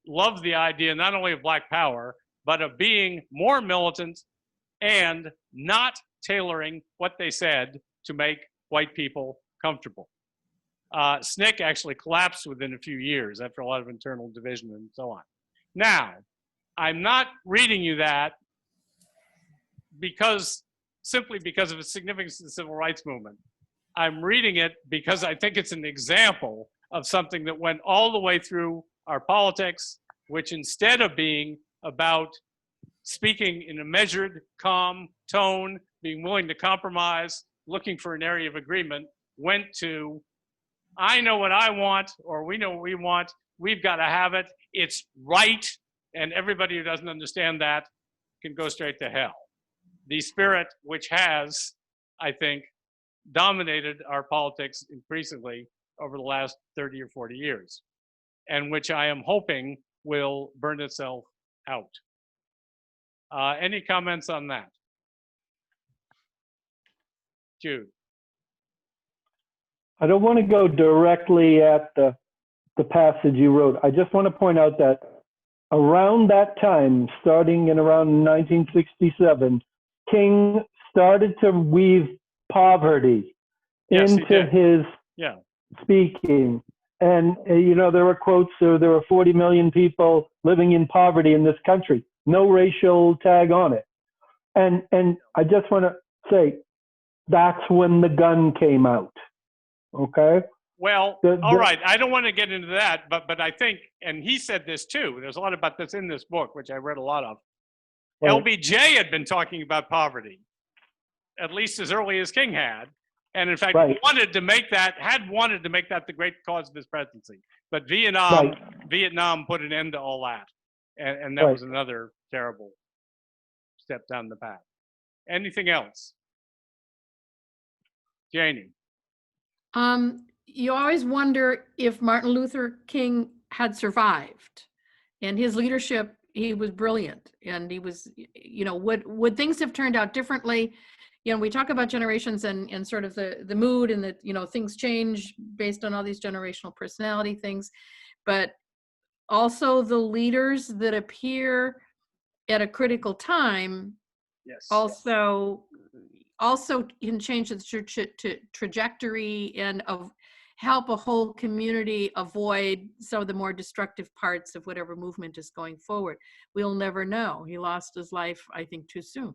loved the idea not only of Black power, but of being more militant and not tailoring what they said to make white people comfortable. SNCC actually collapsed within a few years after a lot of internal division and so on. Now, I'm not reading you that simply because of its significance to the civil rights movement. I'm reading it because I think it's an example of something that went all the way through our politics, which instead of being about speaking in a measured, calm tone, being willing to compromise, looking for an area of agreement, went to, I know what I want, or we know what we want, we've got to have it, it's right, and everybody who doesn't understand that can go straight to hell. The spirit which has, I think, dominated our politics increasingly over the last 30 or 40 years, and which I am hoping will burn itself out. Any comments on that? Jude. I don't want to go directly at the the passage you wrote. I just want to point out that around that time, starting in around 1967, King started to weave poverty into his speaking. And, there were quotes, there were 40 million people living in poverty in this country, no racial tag on it. And I just want to say, that's when the gun came out, okay? Well, all right, I don't want to get into that, but I think, and he said this too, there's a lot about this in this book, which I read a lot of. Right. LBJ had been talking about poverty, at least as early as King had, and in fact wanted to make that the great cause of his presidency. But Vietnam put an end to all that, and that was another terrible step down the path. Anything else? Janie? You always wonder if Martin Luther King had survived, and his leadership, he was brilliant, and he was, would things have turned out differently? We talk about generations and sort of the mood and that, things change based on all these generational personality things, but also the leaders that appear at a critical time also can change the trajectory and help a whole community avoid some of the more destructive parts of whatever movement is going forward. We'll never know. He lost his life, I think, too soon,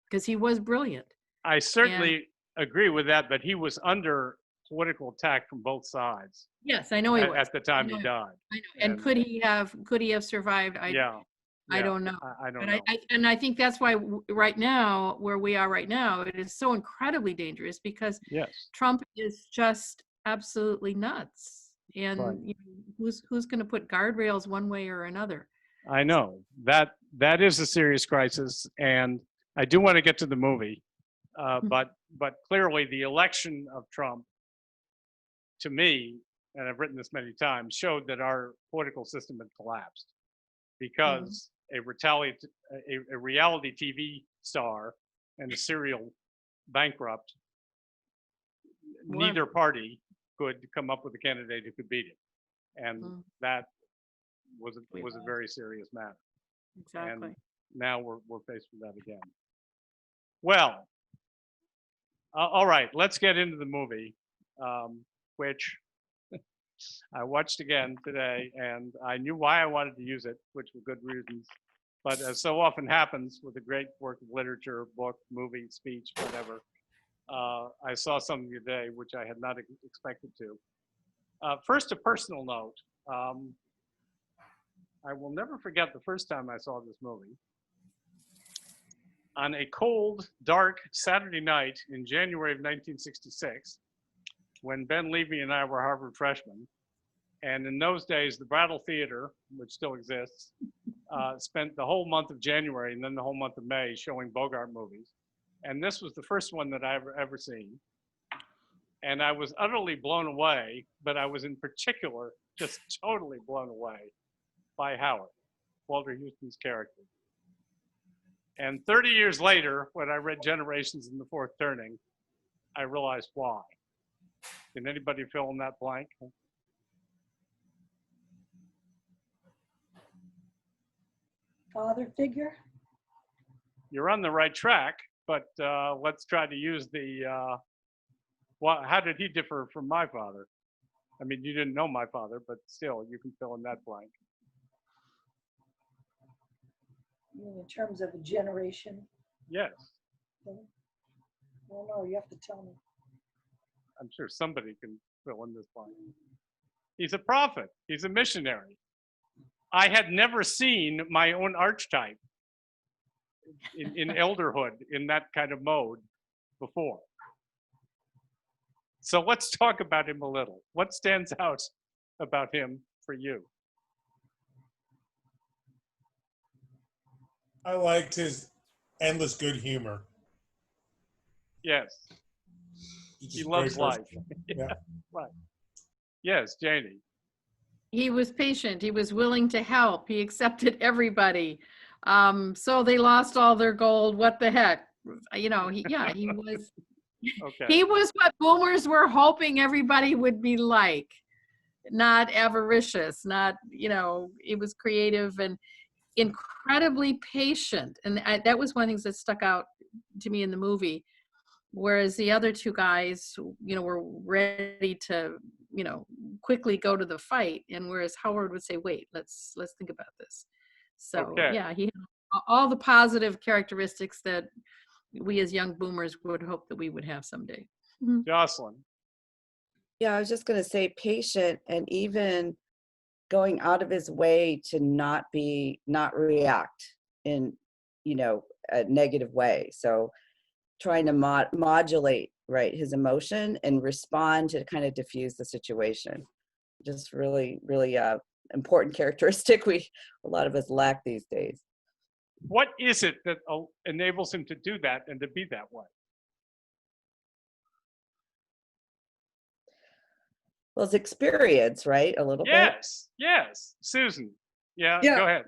because he was brilliant. I certainly agree with that, but he was under political attack from both sides. Yes, I know he was. At the time he died. I know. And could he have survived? I don't know. I don't know. And I think that's why right now, where we are right now, it is so incredibly dangerous, because Trump is just absolutely nuts. And who's going to put guardrails one way or another? I know. That is a serious crisis. And I do want to get to the movie. But clearly the election of Trump, to me, and I've written this many times, showed that our political system had collapsed, because a reality TV star and a serial bankrupt, neither party could come up with a candidate who could beat it, and that was a very serious matter. Exactly. And now we're faced with that again. Well, all right, let's get into the movie, which I watched again today, and I knew why I wanted to use it, which were good reasons. But as so often happens with a great work of literature, book, movie, speech, whatever, I saw something today which I had not expected to. First, a personal note. I will never forget the first time I saw this movie. On a cold, dark Saturday night in January of 1966, when Ben Levy and I were Harvard freshmen, and in those days, the Brattle Theater, which still exists, spent the whole month of January and then the whole month of May showing Bogart movies. And this was the first one that I've ever seen. And I was utterly blown away, but I was in particular just totally blown away by Howard, Walter Huston's character. And 30 years later, when I read Generations in the Fourth Turning, I realized why. Can anybody fill in that blank? Father figure? You're on the right track, but let's try to use the, how did he differ from my father? I mean, you didn't know my father, but still, you can fill in that blank. In terms of a generation? Yes. Okay. Well, no, you have to tell me. I'm sure somebody can fill in this blank. He's a prophet. He's a missionary. I had never seen my own archetype in elderhood in that kind of mode before. So let's talk about him a little. What stands out about him for you? I liked his endless good humor. Yes. He loves life. Yeah. Right. Yes, Janie. He was patient. He was willing to help. He accepted everybody. So they lost all their gold. What the heck? He was. Okay. He was what boomers were hoping everybody would be like. not avaricious, not, you know, it was creative and incredibly patient. And that was one of the things that stuck out to me in the movie. Whereas the other two guys, you know, were ready to, you know, quickly go to the fight. And whereas Howard would say, wait, let's think about this. So Okay. yeah, he had all the positive characteristics that we as young boomers would hope that we would have someday. Jocelyn. Yeah, I was just going to say patient and even going out of his way to not react in, you know, a negative way. So trying to modulate, right, his emotion and respond to kind of diffuse the situation. Just really, really important characteristic a lot of us lack these days. What is it that enables him to do that and to be that way? Well, it's experience, right? A little bit. Yes. Susan. Yeah, Yeah. go ahead.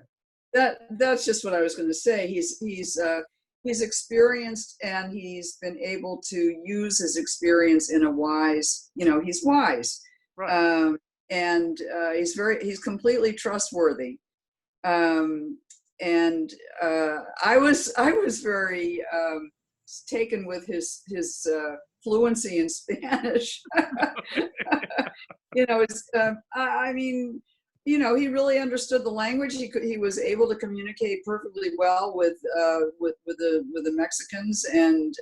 That's just what I was going to say. He's experienced, and he's been able to use his experience in a wise. You know, he's wise, Right. and he's completely trustworthy. And I was very taken with his fluency in Spanish. You know, it's I mean, you know, he really understood the language. He was able to communicate perfectly well with the Mexicans, and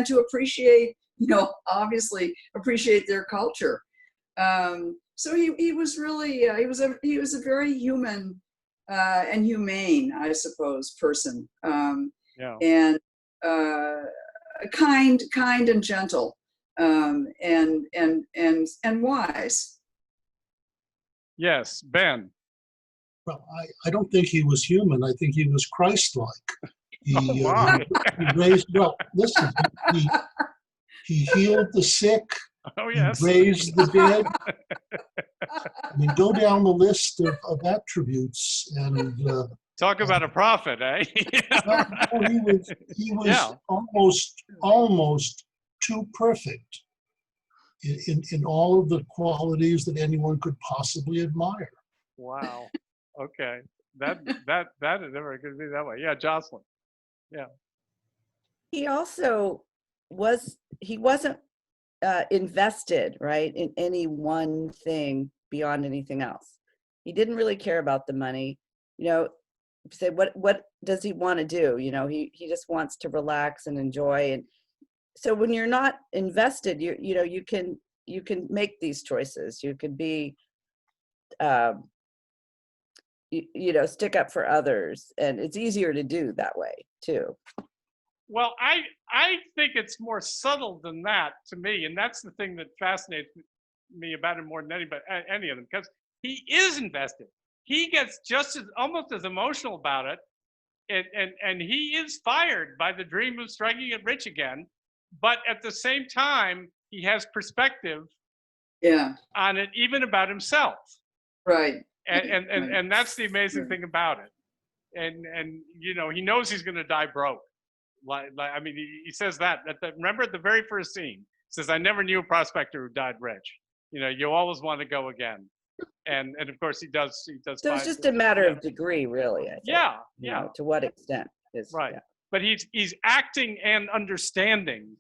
to appreciate, you know, obviously appreciate their culture. So he was really he was a very human and humane, I suppose, person. Yeah. And kind and gentle, and wise. Yes, Ben. Well, I don't think he was human. I think he was Christ-like. He, Wow. he raised, well, listen, he healed the sick. Oh, yes. He raised the dead. I mean, go down the list of attributes and talk about a prophet, eh? well, he was almost too perfect in all of the qualities that anyone could possibly admire. Wow. Okay. That is never going to be that way. Yeah, Jocelyn. Yeah. He also wasn't invested, right, in any one thing beyond anything else. He didn't really care about the money. You know, say what does he want to do? You know, he just wants to relax and enjoy. And so when you're not invested, you can make these choices. You could be you know, stick up for others, and it's easier to do that way too. Well, I think it's more subtle than that to me, and that's the thing that fascinates me about him more than any of them, because he is invested. He gets almost as emotional about it, and he is fired by the dream of striking it rich again, but at the same time he has perspective on it, even about himself. Right. And that's the amazing thing about it. And you know, he knows he's going to die broke. Like I mean, he says that remember at the very first scene, he says, "I never knew a prospector who died rich. You know, you always want to go again." And of course he does. So it's just a matter of degree, really. I think, yeah. You know, to what extent is right. Yeah. But he's acting and understanding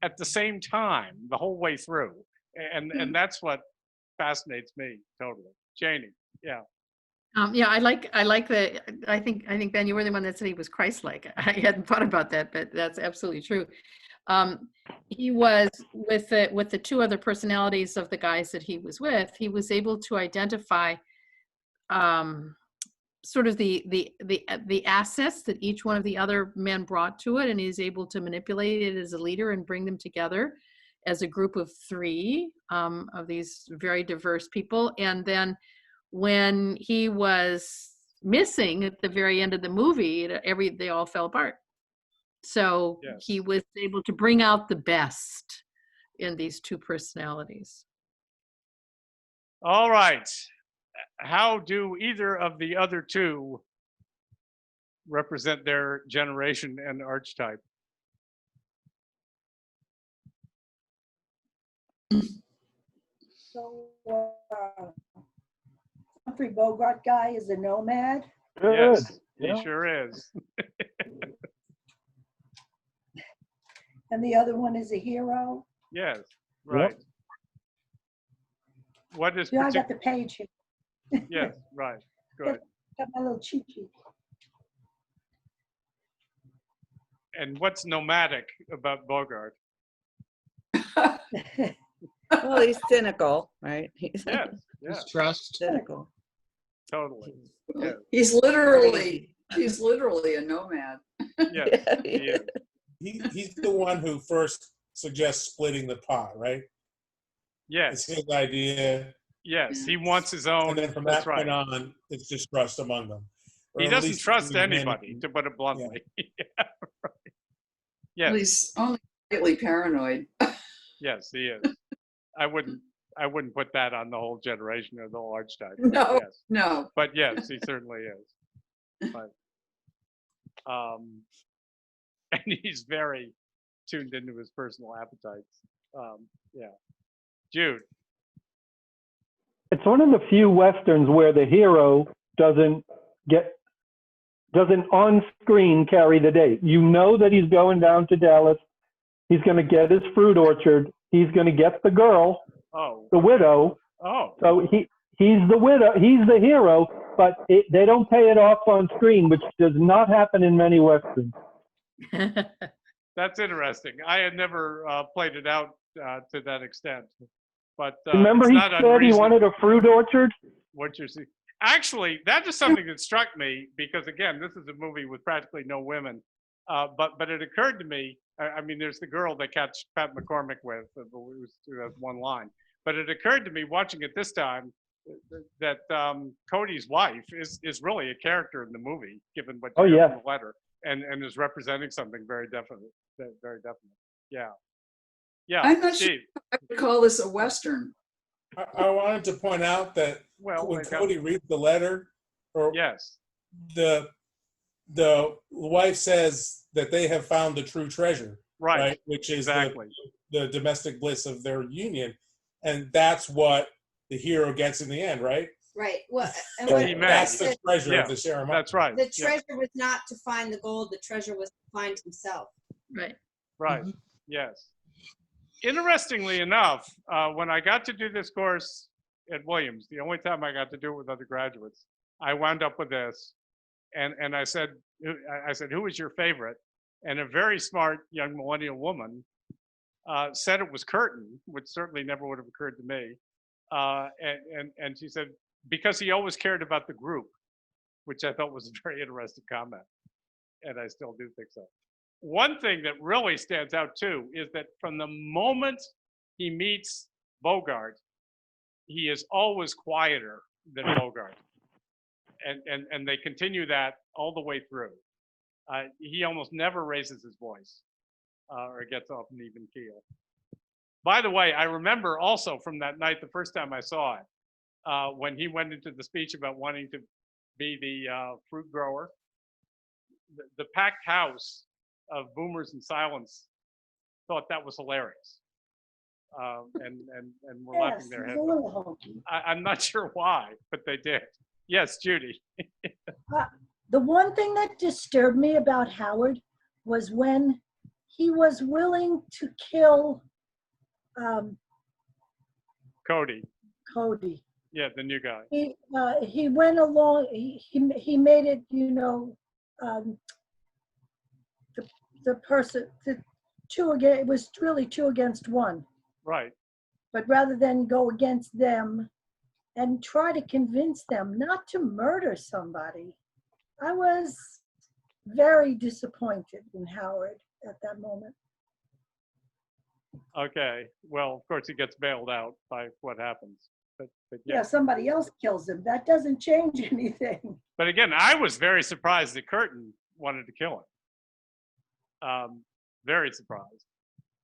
at the same time the whole way through, and that's what fascinates me totally. Janie. Yeah. Yeah, I like the. I think Ben, you were the one that said he was Christ-like. I hadn't thought about that, but that's absolutely true. He was with the two other personalities of the guys that he was with. He was able to identify sort of the assets that each one of the other men brought to it, and he's able to manipulate it as a leader and bring them together as a group of three of these very diverse people. And then when he was missing at the very end of the movie, they all fell apart. So he was able to bring out the best in these two personalities. All right. How do either of the other two represent their generation and archetype? So Humphrey Bogart guy is a nomad. Good. Yes, Yeah. he sure is. And the other one is a hero. Yes, right. What is Yeah, I got the page here. Yes, right. Good. Got my little cheat sheet. And what's nomadic about Bogart? Well, he's cynical, right? He's Yes, yes, Trust. cynical. totally. Yes, He's literally a nomad. yes, he is. He's the one who first suggests splitting the pot, right? Yes, It's his idea. yes, he wants his own. And then from That's that right. point on, it's just trust among them. Or He at doesn't least trust between men anybody, and- to put it bluntly. Yeah, right. Well, Yes, he's only slightly paranoid. yes, he is. I wouldn't put that on the whole generation or the whole archetype. No, Yes. no. But yes, he certainly is. But, and he's very tuned into his personal appetites. Yeah. Jude. It's one of the few westerns where the hero doesn't on screen carry the day. You know that he's going down to Dallas. He's going to get his fruit orchard. He's going to get the girl, Oh. the widow. Oh. So he's the widow. He's the hero, but they don't pay it off on screen, which does not happen in many westerns. That's interesting. I had never played it out to that extent. But Remember, it's he not said he unreasonable. wanted a fruit orchard. What you're seeing. Actually, that is something that struck me because, again, this is a movie with practically no women. But it occurred to me. I mean, there's the girl that Pat McCormick with, who has one line. But it occurred to me watching it this time that Cody's wife is really a character in the movie, given what you have in the letter, and is representing something very definite. Very definite. Yeah. Yeah. I'm not Steve. sure if I would call this a Western. I wanted to point out that when Cody reads the letter, or yes, the wife says that they have found the true treasure, right? Which is exactly the domestic bliss of their union, and that's what the hero gets in the end, right? Right. Well, and So what, that's the treasure of the ceremony. That's right. the treasure was not to find the gold. The treasure was to find himself. Right. Right. Yes. Interestingly enough, when I got to do this course at Williams, the only time I got to do it with other graduates, I wound up with this, and I said, who was your favorite? And a very smart young millennial woman said it was Curtin, which certainly never would have occurred to me. And she said, because he always cared about the group, which I thought was a very interesting comment. And I still do think so. One thing that really stands out too is that from the moment he meets Bogart, he is always quieter than Bogart. And they continue that all the way through. He almost never raises his voice or gets off an even keel. By the way, I remember also from that night, the first time I saw it, when he went into the speech about wanting to be the fruit grower, the packed house of boomers in silence thought that was hilarious. And were laughing their heads off. I'm not sure why, but they did. Yes, Judy. The one thing that disturbed me about Howard was when he was willing to kill Cody. Cody. Yeah, the new guy. He went along. He made it. The person, the two again. It was really 2 against 1. Right. But rather than go against them and try to convince them not to murder somebody, I was very disappointed in Howard at that moment. Okay. Well, of course, he gets bailed out by what happens. But Yeah, somebody else kills him. That doesn't change anything. But again, I was very surprised that Curtin wanted to kill him. Very surprised.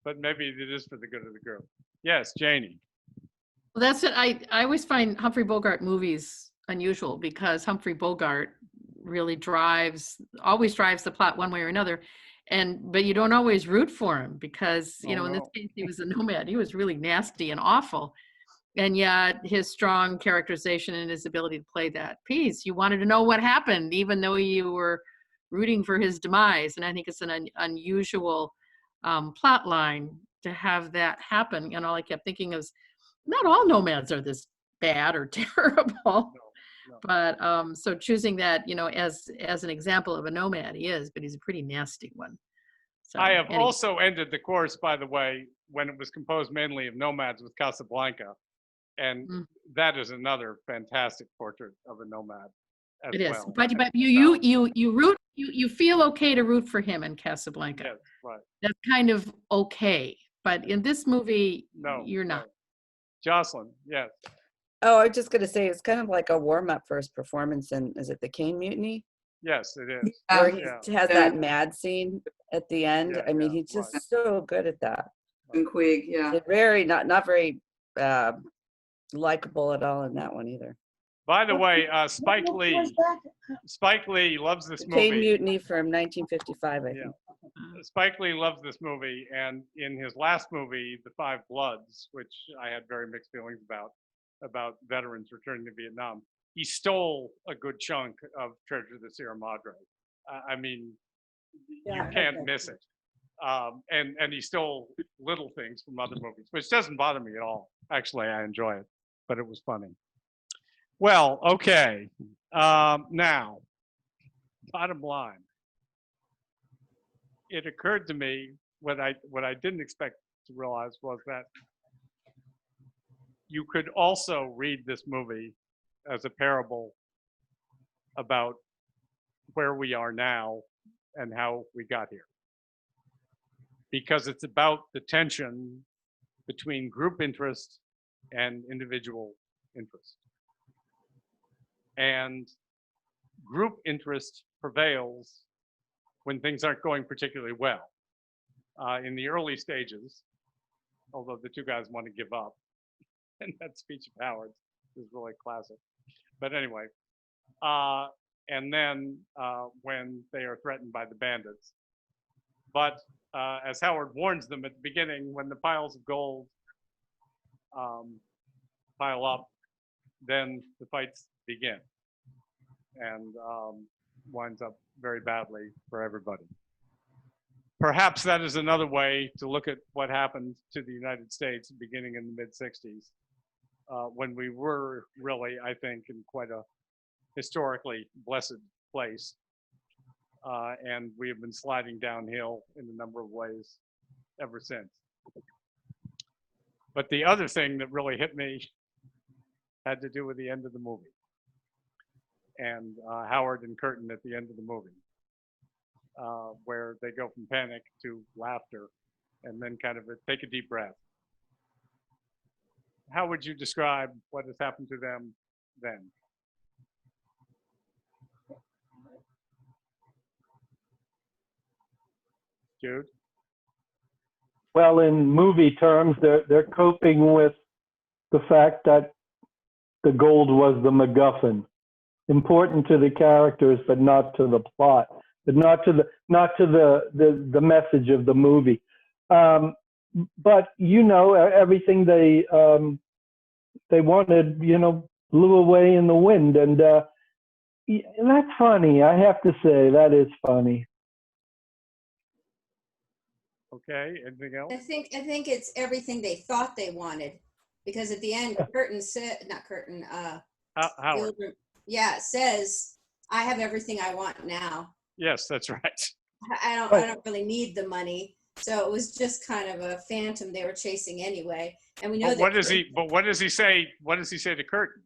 But maybe it is for the good of the group. Yes, Janie. Well, that's it. I always find Humphrey Bogart movies unusual because Humphrey Bogart really always drives the plot one way or another. But you don't always root for him because, in this case, he was a nomad. He was really nasty and awful. And yet his strong characterization and his ability to play that piece, you wanted to know what happened, even though you were rooting for his demise. And I think it's an unusual plot line to have that happen. And all I kept thinking is, not all nomads are this bad or terrible. No. But so choosing that, as an example of a nomad, he is, but he's a pretty nasty one. So, I have anyway. also ended the course, by the way, when it was composed mainly of nomads with Casablanca. And that is another fantastic portrait of a nomad as It is, well. but you feel okay to root for him in Casablanca. Yes, right. That's kind of okay, but in this movie, you're not. Jocelyn, yes. Oh, I was just going to say, it's kind of like a warm-up for his performance in, is it The Caine Mutiny? Yes, it is. Where he has that mad scene at the end. Yeah, I mean, he's just so good at that. And Queeg, yeah. Very, not very likable at all in that one either. By the way, Spike Lee loves this movie. Caine Mutiny from 1955, I think. Spike Lee loves this movie, and in his last movie, The Five Bloods, which I had very mixed feelings about veterans returning to Vietnam, he stole a good chunk of Treasure of the Sierra Madre. I mean, you can't miss it. And he stole little things from other movies, which doesn't bother me at all. Actually, I enjoy it, but it was funny. Well, okay. Now, bottom line. It occurred to me, what I didn't expect to realize was that you could also read this movie as a parable about where we are now and how we got here. Because it's about the tension between group interest and individual interest. And group interest prevails when things aren't going particularly well. In the early stages, although the two guys want to give up, and that speech of Howard's is really classic. But anyway, and then when they are threatened by the bandits. But as Howard warns them at the beginning, when the piles of gold pile up, then the fights begin, and winds up very badly for everybody. Perhaps that is another way to look at what happened to the United States beginning in the mid-60s, when we were really, I think, in quite a historically blessed place. And we have been sliding downhill in a number of ways ever since. But the other thing that really hit me had to do with the end of the movie. And Howard and Curtin at the end of the movie, where they go from panic to laughter and then kind of take a deep breath. How would you describe what has happened to them then? Jude? Well, in movie terms, they're coping with the fact that the gold was the MacGuffin, important to the characters, but not to the plot, but not to the message of the movie. But everything they wanted, blew away in the wind, and that's funny. I have to say that is funny. Okay, anything else? I think it's everything they thought they wanted, because at the end, Curtin said, not Curtin, Howard. says, "I have everything I want now. Yes, that's right. I don't really need the money." So it was just kind of a phantom they were chasing anyway. And we know What does he say? What does he say to Curtin?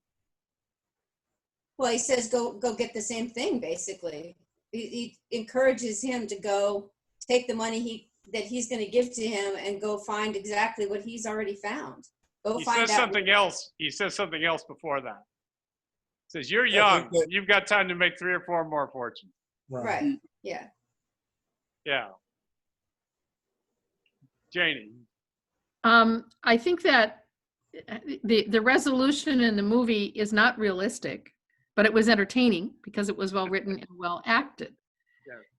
Well, he says, "Go get the same thing." Basically, he encourages him to go take the money that he's going to give to him and go find exactly what he's already found. He says something else. He says something else before that. He says, "You're young. You've got time to make 3 or 4 more fortunes." Right. Yeah. Yeah. Janie. I think that the resolution in the movie is not realistic, but it was entertaining because it was well written and well acted.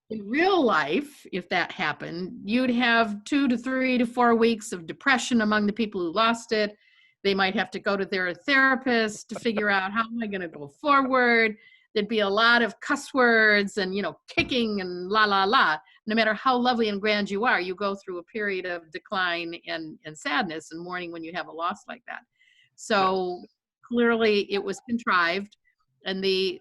In real life, if that happened, you'd have 2 to 3 to 4 weeks of depression among the people who lost it. They might have to go to their therapist to figure out how am I going to go forward. There'd be a lot of cuss words and, kicking and la, la, la. No matter how lovely and grand you are, you go through a period of decline and sadness and mourning when you have a loss like that. So clearly it was contrived. And the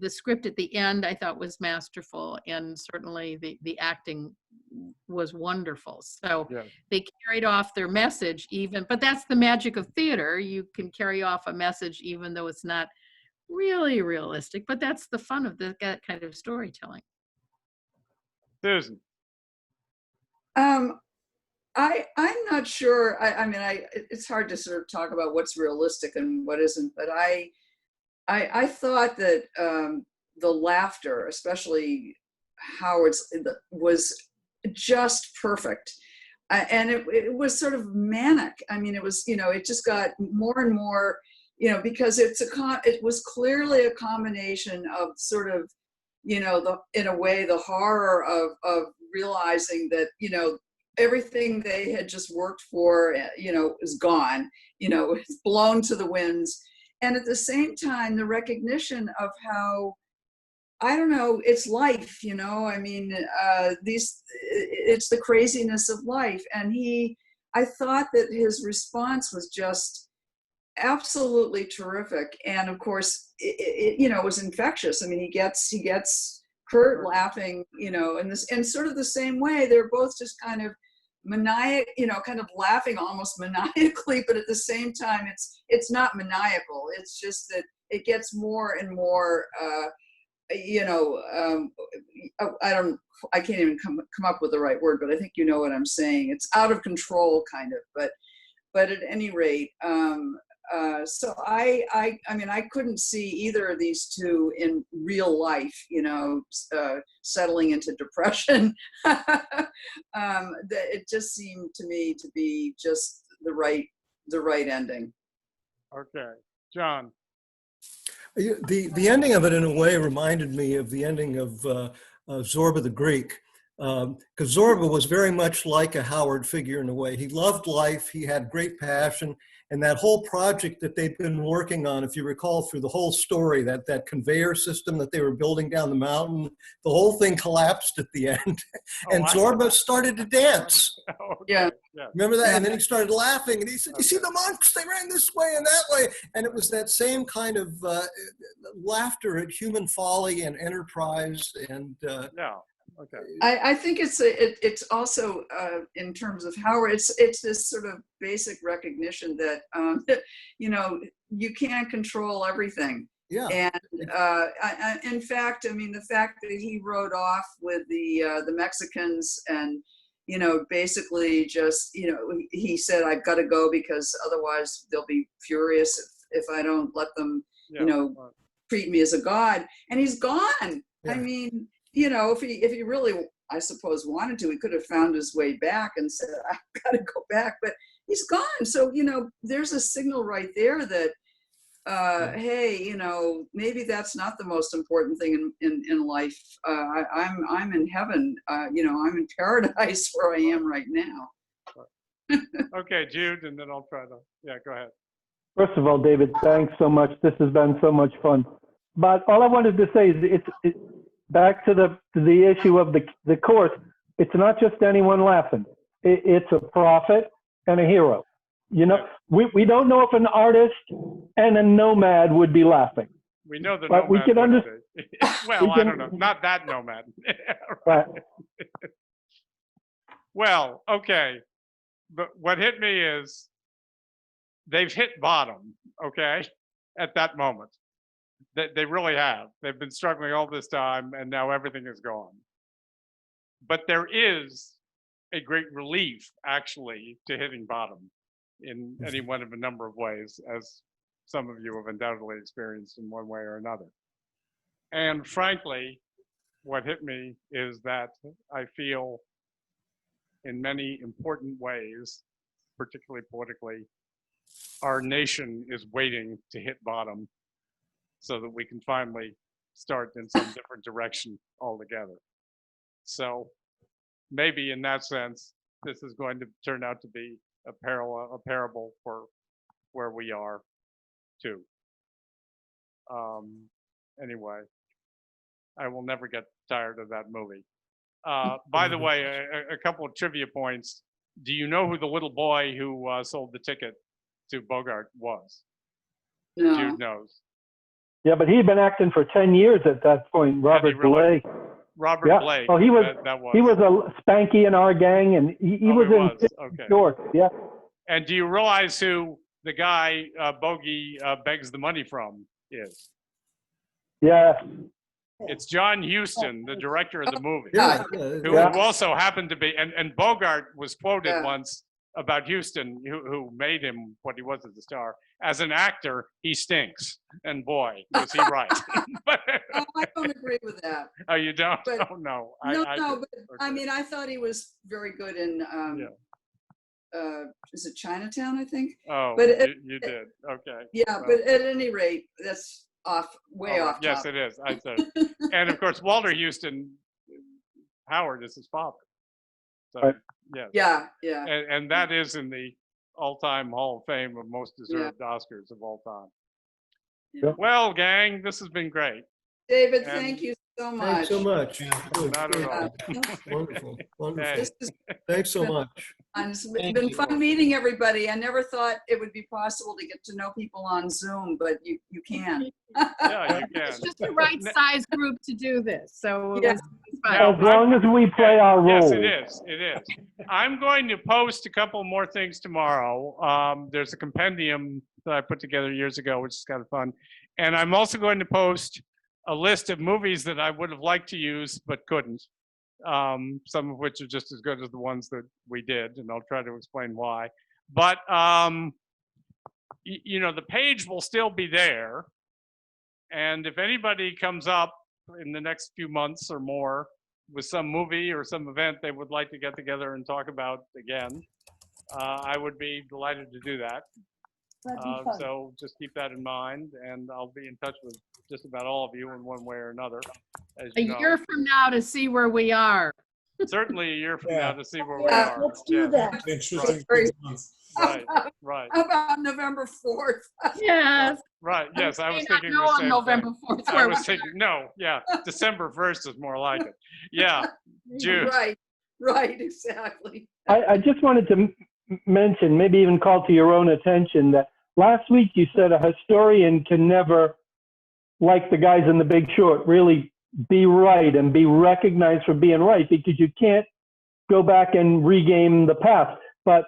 script at the end I thought was masterful, and certainly the acting was wonderful. So they carried off their message but that's the magic of theater. You can carry off a message even though it's not really realistic, but that's the fun of that kind of storytelling. Susan. I'm not sure. It's hard to sort of talk about what's realistic and what isn't, but I thought that the laughter, especially Howard's, was just perfect. And it was sort of manic. I mean, it was, it just got more and more, because it was clearly a combination of sort of, in a way, the horror of realizing that, everything they had just worked for, is gone, it's blown to the winds. And at the same time, the recognition of how, I don't know, it's life, I mean, it's the craziness of life. And I thought that his response was just absolutely terrific. And of course, it was infectious. I mean, he gets Kurt laughing, in sort of the same way. They're both just kind of kind of laughing almost maniacally, but at the same time, it's not maniacal. It's just that it gets more and more, I can't even come up with the right word, but I think you know what I'm saying. It's out of control, kind of. But at any rate, so I mean, I couldn't see either of these two in real life, settling into depression. It just seemed to me to be just the right ending. Okay, John. The ending of it, in a way, reminded me of the ending of Zorba the Greek, because Zorba was very much like a Howard figure in a way. He loved life, he had great passion, and that whole project that they've been working on, if you recall through the whole story, that conveyor system that they were building down the mountain, the whole thing collapsed at the end. And Zorba started to dance. Yeah. Remember that? And then he started laughing, and he said, you see the monks, they ran this way and that way. And it was that same kind of laughter at human folly and enterprise. And okay. I think it's also in terms of Howard, it's this sort of basic recognition that you can't control everything. Yeah. And in fact, I mean, the fact that he rode off with the Mexicans and basically just he said, I've got to go because otherwise they'll be furious if I don't let them treat me as a god. And he's gone. Yeah. I mean, if he really, I suppose, wanted to, he could have found his way back and said, I've got to go back, but he's gone. So, there's a signal right there that, hey, maybe that's not the most important thing in life. I'm in heaven, I'm in paradise where I am right now. Okay, Jude, and then I'll try to, go ahead. First of all, David, thanks so much. This has been so much fun. But all I wanted to say is it's back to the issue of the course. It's not just anyone laughing. It's a prophet and a hero. We don't know if an artist and a nomad would be laughing. We know the but nomad. We can understand. Well, I don't know. Not that nomad. Right. Well, okay. But what hit me is they've hit bottom, okay, at that moment. They really have. They've been struggling all this time, and now everything is gone. But there is a great relief, actually, to hitting bottom in any one of a number of ways, as some of you have undoubtedly experienced in one way or another. And frankly, what hit me is that I feel in many important ways, particularly politically, our nation is waiting to hit bottom so that we can finally start in some different direction altogether. So maybe in that sense, this is going to turn out to be a parable for where we are too. Anyway, I will never get tired of that movie. By the way, a couple of trivia points. Do you know who the little boy who sold the ticket to Bogart was? No. Jude knows. Yeah, but he'd been acting for 10 years at that point, Robert really? Blake. Robert Yeah. Blake. Oh, he was a Spanky in our gang, and he was in Okay. shorts. Yeah. And do you realize who the guy Bogey begs the money from is? Yeah. It's John Huston, the director of the movie, Yeah. who also happened to be, and Bogart was quoted once about Huston, who made him what he was as a star. As an actor, he stinks. And boy, was he right. Oh, I don't agree with that. Oh, you don't? But- Oh, no. But I mean, I thought he was very good in, is it Chinatown, I think? Oh, but you did. Okay. Yeah, Well, but at any rate, that's way off. Yes, topic. it is. I said. And of course, Walter Houston, Howard is his father. So, Right. yes. Yeah. And that is in the all-time Hall of Fame of most deserved Oscars of all time. Yeah. Well, gang, this has been great. David, And- thank you so much. Thanks so much. Good. Not at all. Wonderful. Wonderful. Hey. This is Thanks so much. fun. It's been fun meeting everybody. I never thought it would be possible to get to know people on Zoom, but you can. Yeah, you can. It's just the right size group to do this. So it Yeah. was fun. Now, As long as we play our role. Yes, it is. It is. I'm going to post a couple more things tomorrow. There's a compendium that I put together years ago, which is kind of fun. And I'm also going to post a list of movies that I would have liked to use but couldn't. Some of which are just as good as the ones that we did, and I'll try to explain why. But you know, the page will still be there. And if anybody comes up in the next few months or more with some movie or some event they would like to get together and talk about again, I would be delighted to do that. That'd be fun. So just keep that in mind, and I'll be in touch with just about all of you in one way or another. As A you know. year from now to see where we are. Certainly a year from now to see where we Yeah, are. let's do that. Interesting. Right, right, How about November 4th? Yes. right. Yes, I was may not thinking know the on same November thing. 4th I where was we thinking, no, yeah, December 1st is more like it. Yeah, June. Right, exactly. I just wanted to mention, maybe even call to your own attention, that last week you said a historian can never, like the guys in The Big Short, really be right and be recognized for being right, because you can't go back and regame the past. But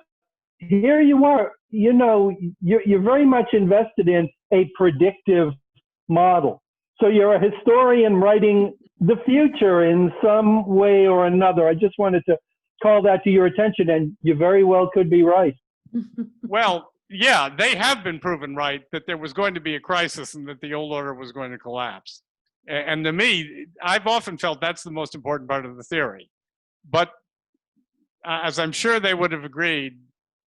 here you are, you know, you're very much invested in a predictive model. So you're a historian writing the future in some way or another. I just wanted to call that to your attention, and you very well could be right. Well, yeah, they have been proven right that there was going to be a crisis and that the old order was going to collapse. And to me, I've often felt that's the most important part of the theory. But as I'm sure they would have agreed,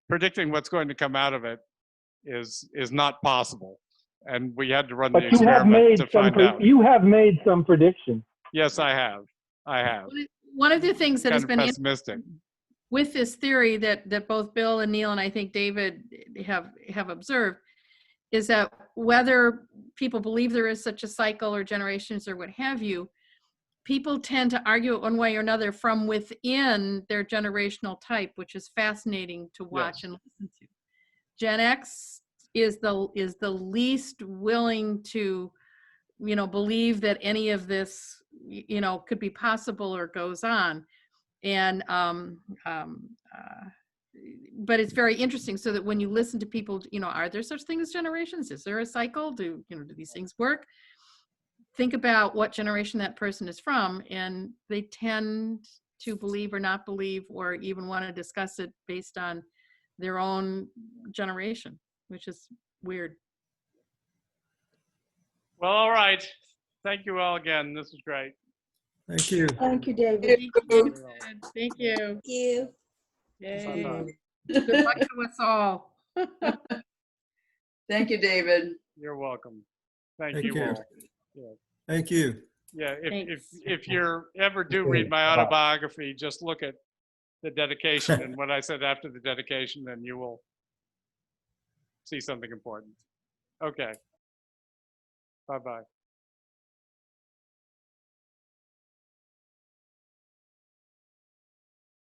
predicting what's going to come out of it is not possible. And we had to run the But you have experiment made to find out. you have made some predictions. Yes, I have. I have. One of the things that has Kind been of pessimistic. with this theory that both Bill and Neil and I think David have observed is that whether people believe there is such a cycle or generations or what have you, people tend to argue it one way or another from within their generational type, which is fascinating to watch and listen to. Gen X is the least willing to, you know, believe that any of this, you know, could be possible or goes on. And but it's very interesting, so that when you listen to people, you know, are there such things as generations? Is there a cycle? Do these things work? Think about what generation that person is from, and they tend to believe or not believe or even want to discuss it based on their own generation, which is weird. Well, all right. Thank you all again. This is great. Thank you. Thank you, David. Thank you. Thank you. Thank you. Yay. Bye-bye. Good luck to us all. Thank you, David. You're welcome. Thank Thank you you. all. Yeah. Thank you. Yeah, Thanks. if you ever do read my autobiography, just look at the dedication and what I said after the dedication, and you will see something important. Okay. Bye-bye.